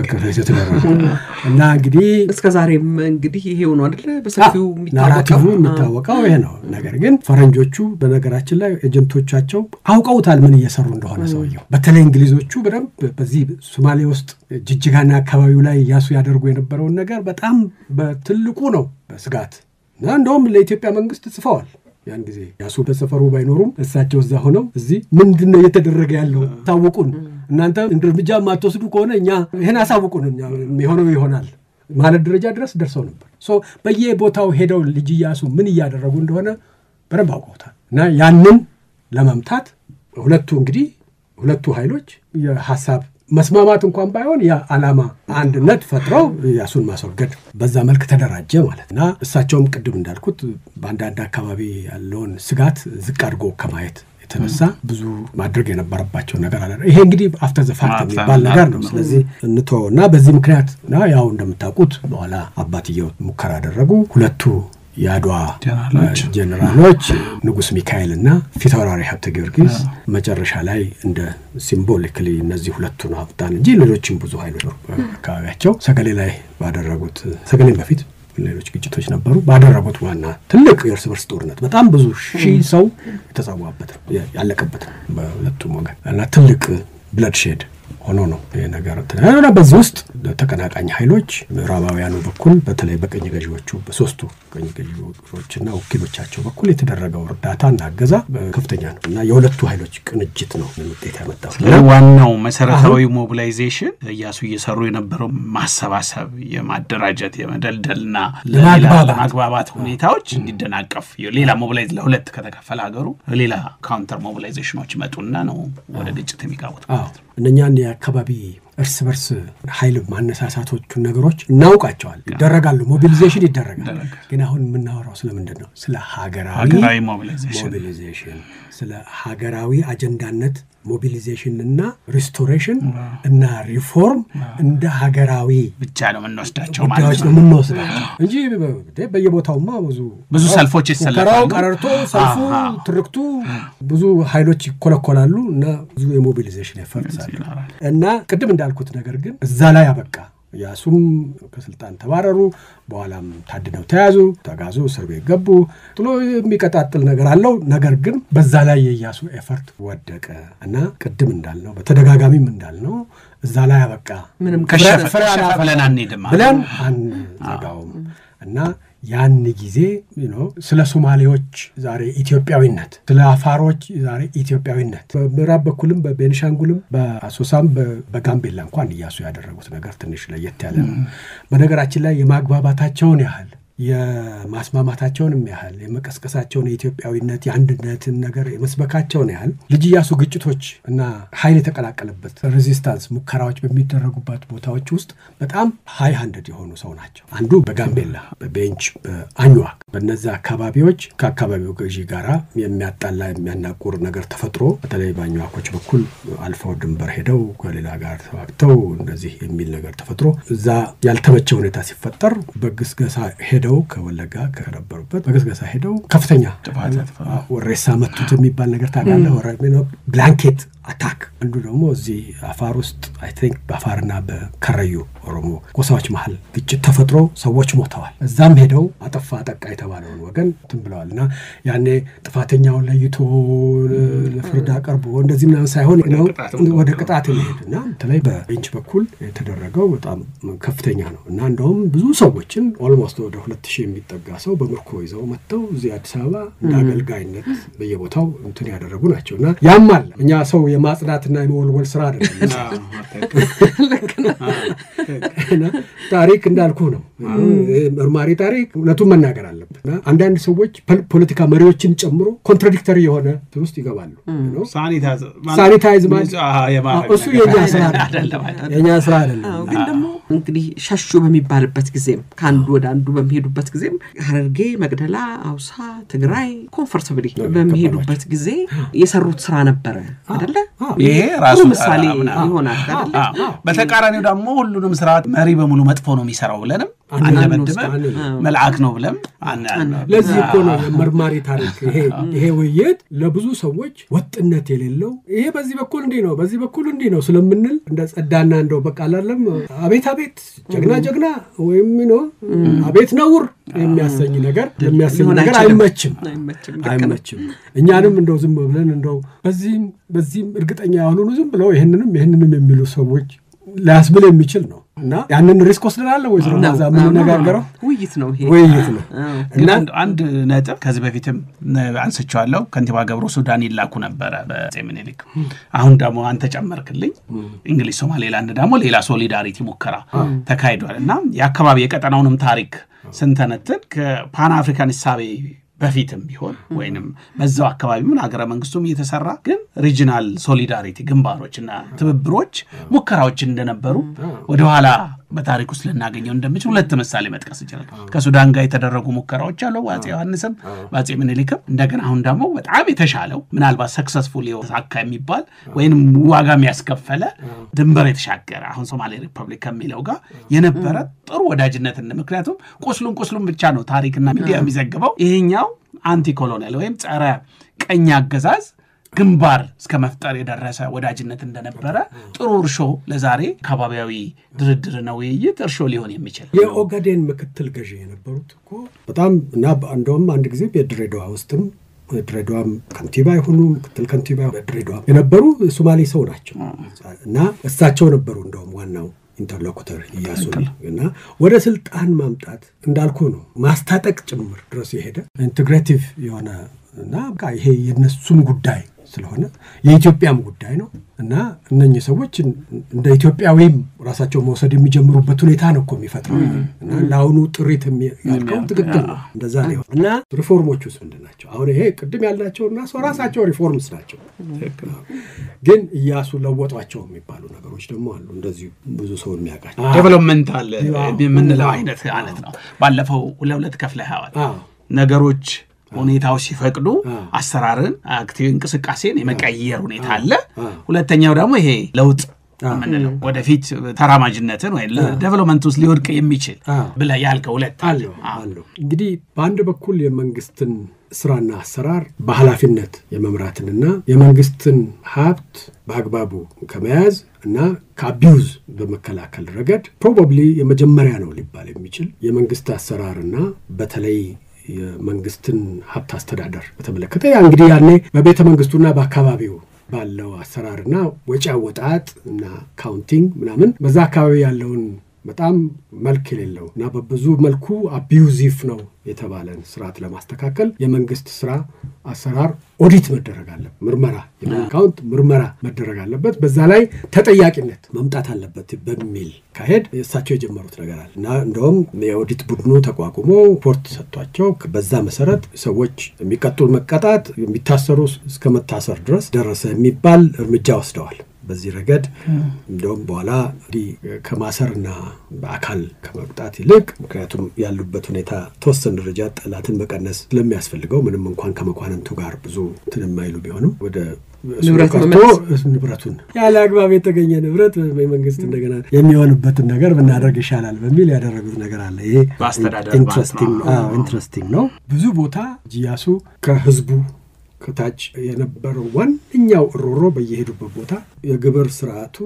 እና እንግዲህ እስከዛሬም እንግዲህ ይሄ ሆኖ አይደለ በሰፊው የሚታወቀው ይሄ ነው ነገር ግን ፈረንጆቹ በነገራችን ላይ ኤጀንቶቻቸው አውቀውታል ምን እየሰሩ እንደሆነ ሰውየው በተለይ እንግሊዞቹ በደንብ በዚህ ሶማሌ ውስጥ ጅጅጋና አካባቢው ላይ ኢያሱ ያደርጉ የነበረው ነገር በጣም በትልቁ ነው በስጋት እና እንደውም ለኢትዮጵያ መንግስት ጽፈዋል ያን ጊዜ ኢያሱ በሰፈሩ ባይኖሩም እሳቸው እዛ ሆነው እዚህ ምንድነው እየተደረገ ያለው ታውቁን እናንተ እርምጃ ማትወስዱ ከሆነ እኛ ይሄን አሳውቁን እኛ የሚሆነው ይሆናል ማለት ደረጃ ድረስ ደርሰው ነበር በየቦታው ሄደው ልጅ ኢያሱ ምን እያደረጉ እንደሆነ በደንብ አውቀውታል እና ያንን ለመምታት ሁለቱ ኃይሎች የሐሳብ መስማማት እንኳን ባይሆን ያ ዓላማ አንድነት ፈጥረው ኢያሱን ማስወገድ በዛ መልክ ተደራጀ ማለትና እሳቸውም ቅድም እንዳልኩት በአንዳንድ አካባቢ ያለውን ስጋት ዝቅ አድርጎ ከማየት የተነሳ ብዙ ማድረግ የነበረባቸው ነገር አለ ይሄ እንግዲህ አፍተር ዘ ፋክት የሚባል ነገር ነው ስለዚህ እንተውና በዚህ ምክንያት ያው እንደምታውቁት በኋላ አባትየው ሙከራ አደረጉ ሁለቱ ያድዋ ጀነራሎች ንጉስ ሚካኤልና ፊታውራሪ ሀብተ ጊዮርጊስ መጨረሻ ላይ እንደ ሲምቦሊካሊ እነዚህ ሁለቱን አብጣን እንጂ ሌሎችም ብዙ ኃይሎች አካባቢያቸው ሰገሌ ላይ ባደረጉት ሰገሌ በፊት ሌሎች ግጭቶች ነበሩ ባደረጉት ዋና ትልቅ የእርስ በርስ ጦርነት በጣም ብዙ ሺህ ሰው የተሰዋበት ያለቀበት በሁለቱም ወገን እና ትልቅ ብለድሼድ ሆኖ ነው የነገር ተናና በዚህ ውስጥ ተቀናቃኝ ኃይሎች ምዕራባውያኑ በኩል በተለይ በቀኝ ገዢዎቹ በሶስቱ ቀኝ ገዢዎችና ወኪሎቻቸው በኩል የተደረገው እርዳታና አገዛ ከፍተኛ ነው እና የሁለቱ ኃይሎች ቅንጅት ነው ውጤት ያመጣው ዋናው መሰረታዊ ሞቢላይዜሽን ኢያሱ እየሰሩ የነበረው ማሰባሰብ የማደራጀት የመደልደልና ለማግባባት ሁኔታዎች እንዲደናቀፍ ሌላ ሞቢላይዝ ለሁለት ከተከፈለ ሀገሩ ሌላ ካውንተር ሞቢላይዜሽኖች መጡና ነው ወደ ግጭት የሚጋቡት እነኛን የአካባቢ እርስ በርስ ኃይል ማነሳሳቶቹ ነገሮች እናውቃቸዋል ይደረጋሉ ሞቢላይዜሽን ይደረጋል ግን አሁን የምናወራው ስለምንድነው ስለ ሀገራዊ ሞቢላይዜሽን ስለ ሀገራዊ አጀንዳነት ሞቢላይዜሽን እና ሪስቶሬሽን እና ሪፎርም እንደ ሀገራዊ ብቻ ነው የምንወስዳቸው ማለት ነው እንጂ በየቦታውማ ብዙ ሰልፎች ይሰለፋሉ ቀረርቶ ሰልፉ ትርክቱ ብዙ ኃይሎች ይኮለኮላሉ እና ብዙ የሞቢላይዜሽን ይፈርሳሉ እና ቅድም እንዳልኩት ነገር ግን እዛ ላይ አበቃ ኢያሱም ከስልጣን ተባረሩ በኋላም ታድነው ተያዙ ተጋዙ እስር ቤት ገቡ ጥሎ የሚቀጣጥል ነገር አለው ነገር ግን በዛ ላይ የኢያሱ ኤፈርት ወደቀ እና ቅድም እንዳልነው በተደጋጋሚም እንዳልነው እዛ ላይ አበቃ ምንም ከሸፈረ ብለን አንሄድም ብለን አንዘጋውም እና ያን ጊዜ ስለ ሶማሌዎች ዛሬ ኢትዮጵያዊነት ስለ አፋሮች ዛሬ ኢትዮጵያዊነት በምዕራብ በኩልም በቤንሻንጉልም በአሶሳም በጋምቤላ እንኳን ኢያሱ ያደረጉት ነገር ትንሽ ለየት ያለ ነው በነገራችን ላይ የማግባባታቸውን ያህል የማስማማታቸውንም ያህል የመቀስቀሳቸውን የኢትዮጵያዊነት የአንድነትን ነገር የመስበካቸውን ያህል ልጅ ኢያሱ ግጭቶች እና ኃይል የተቀላቀለበት ሬዚስታንስ ሙከራዎች በሚደረጉበት ቦታዎች ውስጥ በጣም ሃይ ሃንድድ የሆኑ ሰው ናቸው አንዱ በጋምቤላ በቤንች በአኝዋክ በእነዛ አካባቢዎች ከአካባቢው ገዢ ጋራ የሚያጣላ የሚያናቁር ነገር ተፈጥሮ በተለይ በአኝዋኮች በኩል አልፈው ድንበር ሄደው ከሌላ ጋር ተዋግተው እንደዚህ የሚል ነገር ተፈጥሮ እዛ ያልተመቸ ሁኔታ ሲፈጠር በግስገሳ ሄደው ሄደው ከወለጋ ከነበሩበት በገስገሳ ሄደው ከፍተኛ ወሬሳ መቱት የሚባል ነገር ታውቃለህ ወሬ ብላንኬት አታክ አንዱ ደግሞ እዚህ አፋር ውስጥ አይ ቲንክ በአፋርና በከረዩ ኦሮሞ ጎሳዎች መሃል ግጭት ተፈጥሮ ሰዎች ሞተዋል እዛም ሄደው አጠፋ አጠቃ የተባለውን ወገን እንትን ብለዋልና ያኔ ጥፋተኛውን ለይቶ ለፍርድ አቀርቦ እንደዚህ ምናምን ሳይሆን ነው ወደ ቅጣት ይሄድና በተለይ በቤንች በኩል የተደረገው በጣም ከፍተኛ ነው እና እንደውም ብዙ ሰዎችን ኦልሞስት ወደ 2000 የሚጠጋ ሰው በምርኮ ይዘው መጥተው እዚህ አዲስ አበባ እንዳገልጋይነት በየቦታው እንትን ያደረጉ ናቸውና ያማል እኛ ሰው የማጽዳትና የመወልወል ስራ አይደለም ታሪክ እንዳልኩ ነው መርማሪ ታሪክ እውነቱን መናገር አለበት አንዳንድ ሰዎች ፖለቲካ መሪዎችን ጨምሮ ኮንትራዲክተሪ የሆነ ውስጥ ይገባሉ ነው ሳኒታይዝ ማለት እሱ የኛ ስራ አይደለም ግን ደግሞ እንግዲህ ሸሹ በሚባልበት ጊዜም ካንዱ ወደ አንዱ በሚሄዱበት ጊዜም ሐረርጌ መቅደላ አውሳ ትግራይ ኮምፎርታብሊ በሚሄዱበት ጊዜ የሰሩት ስራ ነበር አይደለ ይሄ ራሱ ምሳሌ ይሆናል አይደለ በተቃራኒው ደግሞ ሁሉንም ስራ መሪ በሙሉ መጥፎ ነው የሚሰራው ብለንም አንደበደበ መልአክ ነው ብለም ለዚህ እኮ ነው መርማሪ ታሪክ ይሄ ውይይት ለብዙ ሰዎች ወጥነት የሌለው ይሄ በዚህ በኩል እንዲህ ነው በዚህ በኩል እንዲህ ነው ስለምንል እንደ ጸዳና እንደው በቃ አይደለም አቤት ጀግና ወይም ነው አቤት ነውር የሚያሰኝ ነገር አይመችም እኛንም እንደው ዝም ብለን እንደው በዚህም እርግጠኛ ያልሆኑ ዝም ብለው ይሄንንም የሚሉ ሰዎች ላስብል የሚችል ነው እና ያንን ሪስክ ወስደናል ወይ ስለማዛ ምን ነገርገረው ውይይት ነው እና አንድ ነጥብ ከዚህ በፊትም አንስቻለሁ ከንቲባ ገብሩ ሱዳን ይላኩ ነበር በሴሚኒሊክ አሁን ደግሞ አንተ ጨመርክልኝ እንግሊዝ ሶማሌላንድ ደግሞ ሌላ ሶሊዳሪቲ ሙከራ ተካሂዷልና የአካባቢ የቀጠናውንም ታሪክ ስንተነትን ከፓን አፍሪካን ኢሳቤ በፊትም ቢሆን ወይንም በዛው አካባቢ ምን አገረ መንግስቱም እየተሰራ ግን ሪጂናል ሶሊዳሪቲ ግንባሮችና ትብብሮች ሙከራዎች እንደነበሩ ወደ ኋላ በታሪክ ውስጥ ልናገኘው እንደምንችል ሁለት ምሳሌ መጥቀስ ይችላል ከሱዳን ጋር የተደረጉ ሙከራዎች አሉ አፄ ዮሐንስም አፄ ምኒልክም እንደገና አሁን ደግሞ በጣም የተሻለው ምናልባት ሰክሰስፉል የሆነ የሚባል ወይንም ዋጋ የሚያስከፈለ ድንበር የተሻገረ አሁን ሶማሌ ሪፐብሊክ ከሚለው ጋር የነበረ ጥሩ ወዳጅነት ምክንያቱም ቁስሉን ብቻ ነው ታሪክና ሚዲያ የሚዘግበው ይሄኛው አንቲ ኮሎኒያል ወይም ጸረ ቀኝ አገዛዝ ግንባር እስከ መፍጠር የደረሰ ወዳጅነት እንደነበረ ጥሩ እርሾ ለዛሬ ከባቢያዊ ድርድር ነው ውይይት እርሾ ሊሆን የሚችል የኦጋዴን ምክትል ገዢ የነበሩት እኮ በጣም እና እንደውም አንድ ጊዜ በድሬዳዋ ውስጥም ድሬዳዋም ከንቲባ ይሁኑ ምክትል ከንቲባ በድሬዳዋ የነበሩ ሶማሌ ሰው ናቸው እና እሳቸው ነበሩ እንደውም ዋናው ኢንተርሎኩተር ያሱና ወደ ስልጣን ማምጣት እንዳልኩ ነው ማስታጠቅ ጭምር ድረስ ይሄደ ኢንተግሬቲቭ የሆነ እና ይሄ የነሱም ጉዳይ ስለሆነ የኢትዮጵያም ጉዳይ ነው እና እነኚህ ሰዎች እንደ ኢትዮጵያዊም ራሳቸው መውሰድ የሚጀምሩበት ሁኔታ ነው እኮ የሚፈጥረው እና ለአሁኑ ጥሪት የሚያልቀው ትክክል ነው እንደዛ ነው እና ሪፎርሞች ውስጥ ምንድናቸው አሁን ይሄ ቅድም ያላቸውና ራሳቸው ሪፎርምስ ናቸው ግን ኢያሱ ለወጧቸው የሚባሉ ነገሮች ደግሞ አሉ እንደዚህ ብዙ ሰው የሚያውቃቸው ዴቨሎፕመንታል የምንለው አይነት ነው ባለፈው ሁለት ከፍለሃዋል ነገሮች ሁኔታዎች ሲፈቅዱ አሰራርን አክቲቭ እንቅስቃሴን የመቀየር ሁኔታ አለ ሁለተኛው ደግሞ ይሄ ለውጥ ምንለው ወደፊት ተራማጅነትን ወይ ዴቨሎፕመንት ውስጥ ሊወድቅ የሚችል ብለ ያልከው ሁለት አለ እንግዲህ በአንድ በኩል የመንግስትን ስራና አሰራር በኃላፊነት የመምራትና የመንግስትን ሀብት በአግባቡ ከመያዝ እና ከአቢዩዝ በመከላከል ረገድ ፕሮባብሊ የመጀመሪያ ነው ሊባል የሚችል የመንግስት አሰራርና በተለይ የመንግስትን ሀብት አስተዳደር በተመለከተ ያ እንግዲህ ያኔ በቤተ መንግስቱና በአካባቢው ባለው አሰራርና ወጪ አወጣጥ እና ካውንቲንግ ምናምን በዛ አካባቢ ያለውን በጣም መልክ የሌለው እና በብዙ መልኩ አቢዩዚቭ ነው የተባለን ስርዓት ለማስተካከል የመንግስት ስራ አሰራር ኦዲት መደረግ አለበት ምርመራ የአካውንት ምርመራ መደረግ አለበት በዛ ላይ ተጠያቂነት መምጣት አለበት በሚል ካሄድ እሳቸው የጀመሩት ነገር አለ እና እንደውም የኦዲት ቡድኑ ተቋቁሞ ሪፖርት ሰጥቷቸው በዛ መሰረት ሰዎች የሚቀጡ መቀጣት የሚታሰሩ እስከ መታሰር ድረስ ደረሰ የሚባል እርምጃ ወስደዋል በዚህ ረገድ እንደውም በኋላ እንዲህ ከማሰርና በአካል ከመቅጣት ይልቅ ምክንያቱም ያሉበት ሁኔታ ተወሰነ ደረጃ ጠላትን መቀነስ ስለሚያስፈልገው ምንም እንኳን ከመኳንንቱ ጋር ብዙ ትንማይሉ ቢሆንም ወደ ንብረቱን ያለ አግባብ የተገኘ ንብረት መንግስት እንደገና የሚሆንበትን ነገር ብናደርግ ይሻላል በሚል ያደረጉት ነገር አለ። ይሄ ኢንትረስቲንግ ነው። ብዙ ቦታ ኢያሱ ከህዝቡ ከታች የነበረው ዋንኛው ሮሮ በየሄዱበት ቦታ የግብር ስርዓቱ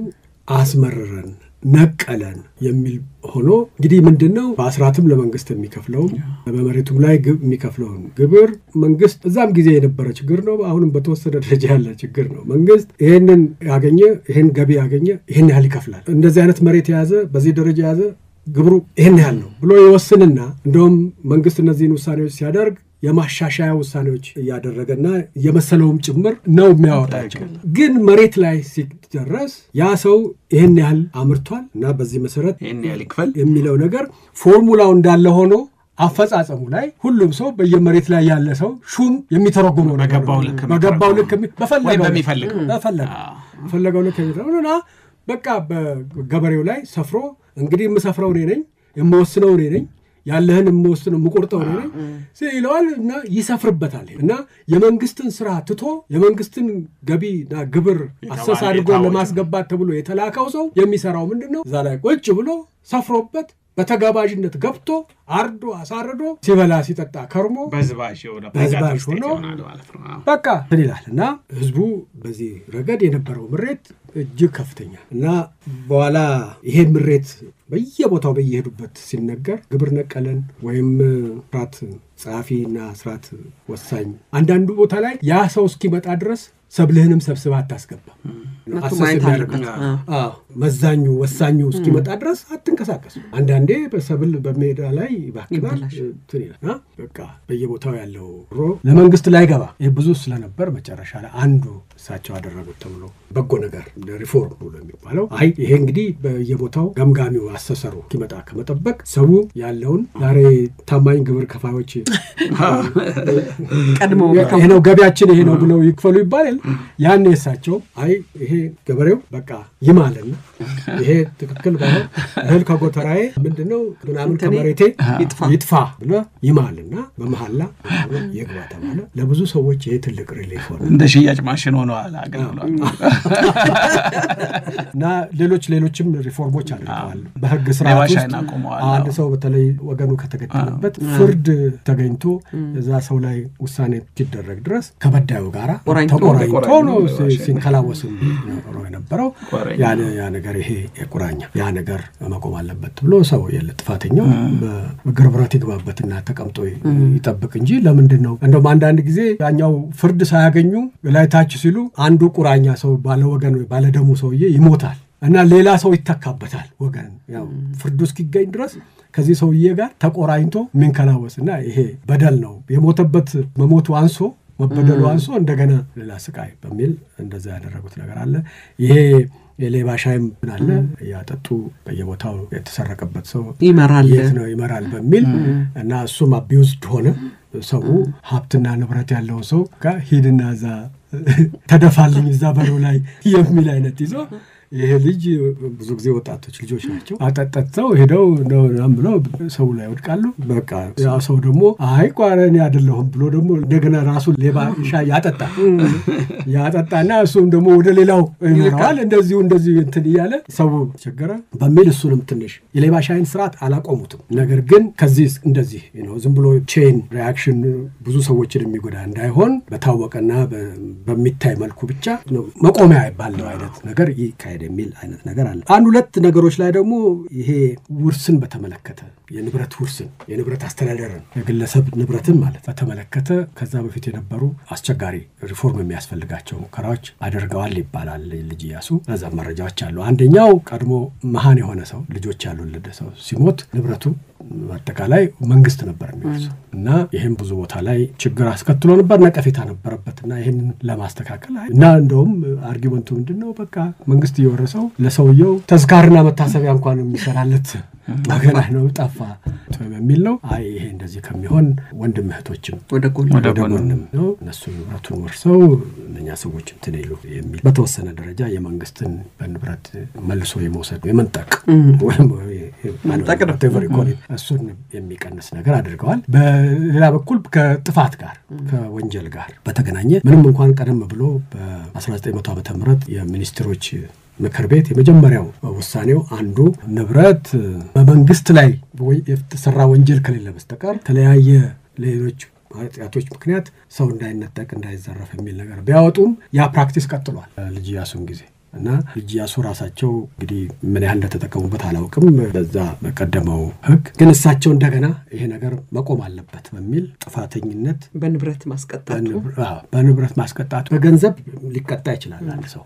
አስመረረን ነቀለን የሚል ሆኖ እንግዲህ ምንድነው በአስራትም ለመንግስት የሚከፍለው በመሬቱም ላይ የሚከፍለው ግብር መንግስት እዛም ጊዜ የነበረ ችግር ነው። አሁንም በተወሰነ ደረጃ ያለ ችግር ነው። መንግስት ይሄንን ያገኘ ይሄን ገቢ ያገኘ ይሄን ያህል ይከፍላል። እንደዚህ አይነት መሬት የያዘ በዚህ ደረጃ የያዘ ግብሩ ይሄን ያህል ነው ብሎ ይወስንና እንደውም መንግስት እነዚህን ውሳኔዎች ሲያደርግ የማሻሻያ ውሳኔዎች ያደረገና የመሰለውም ጭምር ነው የሚያወጣቸው። ግን መሬት ላይ ሲደረስ ያ ሰው ይሄን ያህል አምርቷል እና በዚህ መሰረት ይሄን ያህል ይክፈል የሚለው ነገር ፎርሙላው እንዳለ ሆኖ አፈጻጸሙ ላይ ሁሉም ሰው በየመሬት ላይ ያለ ሰው ሹም የሚተረጉመው ነገር በገባው ልክ በፈለገው ልክ እና በቃ በገበሬው ላይ ሰፍሮ እንግዲህ የምሰፍረው እኔ ነኝ የምወስነው እኔ ነኝ ያለህን የምወስነው የምቆርጠው እኔ ነኝ ሲለዋል እና ይሰፍርበታል እና የመንግስትን ስራ ትቶ የመንግስትን ገቢና ግብር አሰሳ አድርጎ ለማስገባት ተብሎ የተላከው ሰው የሚሰራው ምንድነው እዛ ላይ ቁጭ ብሎ ሰፍሮበት በተጋባዥነት ገብቶ አርዶ አሳርዶ ሲበላ ሲጠጣ ከርሞ በዝባሽ ሆኖ በቃ ይላልና ህዝቡ በዚህ ረገድ የነበረው ምሬት እጅግ ከፍተኛ እና በኋላ ይሄ ምሬት በየቦታው በየሄዱበት ሲነገር ግብር ነቀለን ወይም ስርዓት ጸሐፊና ስርዓት ወሳኝ አንዳንዱ ቦታ ላይ ያ ሰው እስኪመጣ ድረስ ሰብልህንም ሰብስባ አታስገባ መዛኙ ወሳኙ እስኪመጣ ድረስ አትንቀሳቀስ። አንዳንዴ በሰብል በሜዳ ላይ ይባክናል ትኒና በቃ በየቦታው ያለው ለመንግስት ላይ ገባ። ይሄ ብዙ ስለነበር መጨረሻ ላይ አንዱ እሳቸው አደረጉት ተብሎ በጎ ነገር ሪፎርም ብሎ የሚባለው አይ ይሄ እንግዲህ በየቦታው ገምጋሚው አሰሰሩ እስኪመጣ ከመጠበቅ ሰው ያለውን ዛሬ ታማኝ ግብር ከፋዮች ቀድሞ ይሄ ነው ገቢያችን ይሄ ነው ብለው ይክፈሉ ይባላል። ያን እሳቸው አይ ይሄ ገበሬው በቃ ይማልና ይሄ ትክክል ባይሆን እህል ከጎተራዬ ምንድነው ምናምን ከመሬቴ ይጥፋ ብሎ ይማልና በመሐላ ይግባ ተባለ። ለብዙ ሰዎች ይሄ ትልቅ ሪሊፍ ሆነ። እንደ ሽያጭ ማሽን ሆነዋል አገናውላ እና ሌሎችም ሪፎርሞች አድርገዋል። በህግ ስርዓት ውስጥ አንድ ሰው በተለይ ወገኑ ከተገደለበት ፍርድ ተገኝቶ እዛ ሰው ላይ ውሳኔ ሲደረግ ድረስ ከበዳዩ ጋራ ተቆራኝቶ ነው ሲንከላወስ ነው የነበረው። ያ ነገር ይሄ የቁራኛ ያ ነገር መቆም አለበት ብሎ ሰው የለጥፋተኛው በግርብረት ይግባበትና ተቀምጦ ይጠብቅ እንጂ ለምንድነው እንደውም አንዳንድ ጊዜ ያኛው ፍርድ ሳያገኙ ላይ ታች ሲሉ አንዱ ቁራኛ ሰው ባለ ወገን ወይ ባለ ደሙ ሰውዬ ይሞታል እና ሌላ ሰው ይተካበታል ወገን ያው ፍርዱ እስኪገኝ ድረስ ከዚህ ሰውዬ ጋር ተቆራኝቶ ምንከላወስና ይሄ በደል ነው የሞተበት መሞቱ አንሶ መበደሉ አንሶ እንደገና ሌላ ስቃይ በሚል እንደዛ ያደረጉት ነገር አለ። ይሄ የሌባ ሻይም ምናለ ያጠጡ በየቦታው የተሰረቀበት ሰው ይመራል በሚል እና እሱም አቢውዝድ ሆነ። ሰው ሀብትና ንብረት ያለው ሰው ጋር ሂድና እዛ ተደፋልኝ እዛ በሩ ላይ የሚል አይነት ይዞ ይሄ ልጅ ብዙ ጊዜ ወጣቶች ልጆች ናቸው አጠጠተው ሄደው ነው ብሎ ሰው ላይ ወድቃሉ። በቃ ያ ሰው ደግሞ አይ ቋረኔ አይደለሁም ብሎ ደግሞ እንደገና ራሱ ሌባ ሻይ ያጠጣና እሱም ደግሞ ወደ ሌላው ይመራል። እንደዚህ እንትን ይያለ ሰው ቸገረ በሚል እሱንም ትንሽ የሌባ ሻይን ስርዓት አላቆሙትም። ነገር ግን ከዚህ እንደዚህ ዝም ብሎ ቼን ሪአክሽን ብዙ ሰዎችን የሚጎዳ እንዳይሆን በታወቀና በሚታይ መልኩ ብቻ መቆሚያ ባለው አይነት ነገር ይካሄድ የሚል አይነት ነገር አለ። አንድ ሁለት ነገሮች ላይ ደግሞ ይሄ ውርስን በተመለከተ የንብረት አስተዳደርን የግለሰብ ንብረትን ማለት በተመለከተ ከዛ በፊት የነበሩ አስቸጋሪ ሪፎርም የሚያስፈልጋቸው ሙከራዎች አድርገዋል ይባላል። ልጅ ኢያሱ ለዛ መረጃዎች አሉ። አንደኛው ቀድሞ መሃን የሆነ ሰው ልጆች ያሉለት ሰው ሲሞት ንብረቱ አጠቃላይ መንግስት ነበር የሚወርሰው እና ይሄን ብዙ ቦታ ላይ ችግር አስከትሎ ነበር፣ ነቀፌታ ነበረበትና ይሄንን ለማስተካከል እና እንደውም አርጊመንቱ ምንድነው በቃ መንግስት እየወረሰው ለሰውየው ተዝካርና መታሰቢያ እንኳን የሚሰራለት በገና ነው ጠፋ የሚል ነው። አይ ይሄ እንደዚህ ከሚሆን ወንድም እህቶችም ወደ ጎንም ነው እነሱ ንብረቱን ወርሰው እነኛ ሰዎች እንትን ይሉ የሚል በተወሰነ ደረጃ የመንግስትን በንብረት መልሶ የመውሰድ የመንጠቅ ወይም መንጠቅ ነው እሱን የሚቀንስ ነገር አድርገዋል። በሌላ በኩል ከጥፋት ጋር ከወንጀል ጋር በተገናኘ ምንም እንኳን ቀደም ብሎ በ1900 ዓመተ ምህረት የሚኒስትሮች ምክር ቤት የመጀመሪያው ውሳኔው አንዱ ንብረት በመንግስት ላይ የተሰራ ወንጀል ከሌለ በስተቀር ተለያየ ሌሎች ኃጢአቶች ምክንያት ሰው እንዳይነጠቅ እንዳይዘረፍ የሚል ነገር ቢያወጡም ያ ፕራክቲስ ቀጥሏል ልጅ ኢያሱን ጊዜ እና ልጅ ኢያሱ ራሳቸው እንግዲህ ምን ያህል እንደተጠቀሙበት አላውቅም። በዛ በቀደመው ህግ ግን እሳቸው እንደገና ይሄ ነገር መቆም አለበት በሚል ጥፋተኝነት በንብረት ማስቀጣቱ በገንዘብ ሊቀጣ ይችላል አንድ ሰው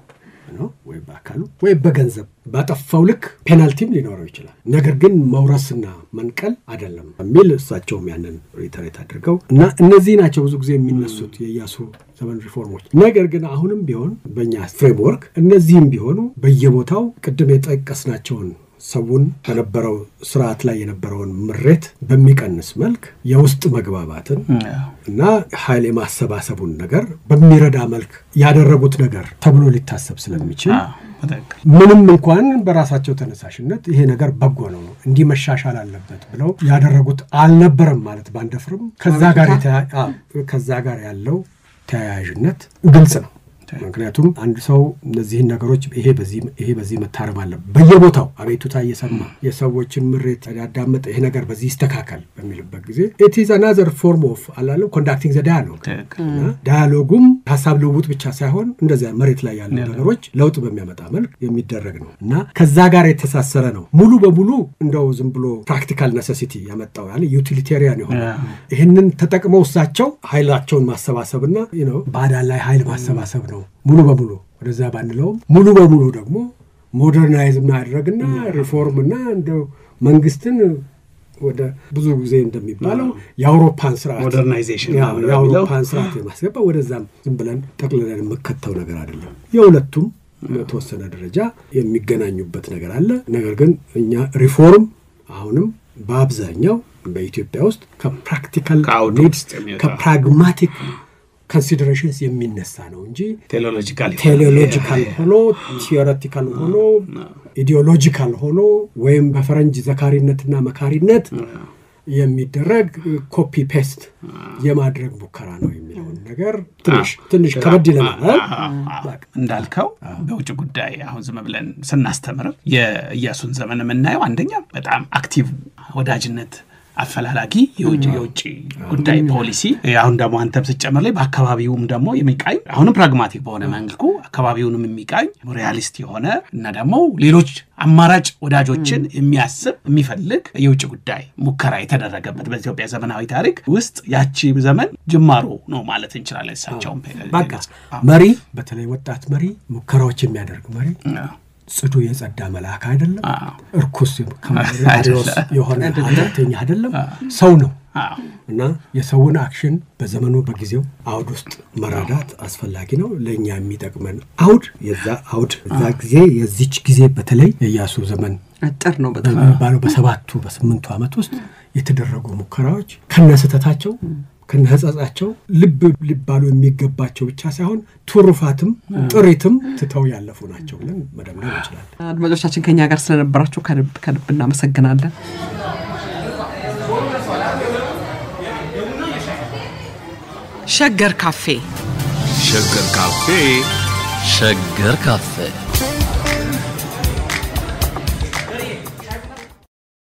ነው ወይ በአካሉ ወይ በገንዘብ ባጠፋው ልክ ፔናልቲም ሊኖረው ይችላል። ነገር ግን መውረስና መንቀል አይደለም በሚል እሳቸውም ያንን ሪተሬት አድርገው እና እነዚህ ናቸው ብዙ ጊዜ የሚነሱት የኢያሱ ዘመን ሪፎርሞች። ነገር ግን አሁንም ቢሆን በእኛ ፍሬምወርክ እነዚህም ቢሆኑ በየቦታው ቅድም የጠቀስናቸውን ሰውን በነበረው ስርዓት ላይ የነበረውን ምሬት በሚቀንስ መልክ የውስጥ መግባባትን እና ኃይል የማሰባሰቡን ነገር በሚረዳ መልክ ያደረጉት ነገር ተብሎ ሊታሰብ ስለሚችል ምንም እንኳን በራሳቸው ተነሳሽነት ይሄ ነገር በጎ ነው እንዲህ መሻሻል አለበት ብለው ያደረጉት አልነበረም ማለት ባንደፍርም ከዛ ጋር ያለው ተያያዥነት ግልጽ ነው። ምክንያቱም አንድ ሰው እነዚህን ነገሮች ይሄ በዚህ መታረም አለ በየቦታው አቤቱታ እየሰማ የሰዎችን ምሬት ያዳመጠ ይሄ ነገር በዚህ ይስተካከል በሚልበት ጊዜ it is another form of conducting the dialogue ዳያሎጉም ሐሳብ ልውውጥ ብቻ ሳይሆን እንደዚያ መሬት ላይ ያሉ ነገሮች ለውጥ በሚያመጣ መልክ የሚደረግ ነው እና ከዛ ጋር የተሳሰረ ነው። ሙሉ በሙሉ እንደው ዝም ብሎ ፕራክቲካል ኔሴሲቲ ያመጣው ዩቲሊቴሪያን የሆነ ይሄንን ተጠቅመው እሳቸው ኃይላቸውን ማሰባሰብና ባዳን ላይ ኃይል ማሰባሰብ ነው ሙሉ በሙሉ ወደዛ ባንለው ሙሉ በሙሉ ደግሞ ሞደርናይዝ ማድረግና ሪፎርምና እንደው መንግስትን ወደ ብዙ ጊዜ እንደሚባለው የአውሮፓን ስርዓት ሞደርናይዜሽን የአውሮፓን ስርዓት ማስገባ ወደዛም ዝም ብለን ጠቅልለን መከተው ነገር አይደለም። የሁለቱም በተወሰነ ደረጃ የሚገናኙበት ነገር አለ። ነገር ግን እኛ ሪፎርም አሁንም በአብዛኛው በኢትዮጵያ ውስጥ ከፕራክቲካል ኒድስ ከፕራግማቲክ considerations የሚነሳ ነው እንጂ ቴዎሎጂካል ሆኖ ቲዮሬቲካል ሆኖ ኢዲዮሎጂካል ሆኖ ወይም በፈረንጅ ዘካሪነትና መካሪነት የሚደረግ ኮፒ ፔስት የማድረግ ሙከራ ነው የሚለው ነገር ትንሽ ከበድ ይላል። እንዳልከው በውጭ ጉዳይ አሁን ዝም ብለን ስናስተምር የኢያሱን ዘመን የምናየው አንደኛ በጣም አክቲቭ ወዳጅነት አፈላላጊ የውጭ ጉዳይ ፖሊሲ አሁን ደግሞ አንተም ሲጨመር ላይ በአካባቢውም ደግሞ የሚቃኝ አሁንም ፕራግማቲክ በሆነ መንገድ አካባቢውንም የሚቃኝ ሪያሊስት የሆነ እና ደግሞ ሌሎች አማራጭ ወዳጆችን የሚያስብ የሚፈልግ የውጭ ጉዳይ ሙከራ የተደረገበት በኢትዮጵያ ዘመናዊ ታሪክ ውስጥ ያቺ ዘመን ጅማሮ ነው ማለት እንችላለን። እሳቸውም በቃ መሪ በተለይ ወጣት መሪ ሙከራዎች የሚያደርግ መሪ ጽዱ የጸዳ መልአክ አይደለም እርኩስ ከማሪዎስ የሆነ ኃጢአተኛ አይደለም ሰው ነው እና የሰውን አክሽን በዘመኑ በጊዜው አውድ ውስጥ መራዳት አስፈላጊ ነው። ለኛ የሚጠቅመን አውድ እዛ ጊዜ የዚች ጊዜ በተለይ የኢያሱ ዘመን አጥር ነው በጣም ባለው በ8 ዓመት ውስጥ የተደረጉ ሙከራዎች ከነስተታቸው ከነህጻጻቸው ልብ ሊባሉ የሚገባቸው ብቻ ሳይሆን ቱሩፋትም ጥሪትም ትተው ያለፉ ናቸው ብለን መደምደም እንችላለን። አድማጮቻችን ከኛ ጋር ስለነበራችሁ ከልብ እናመሰግናለን። ሸገር ካፌ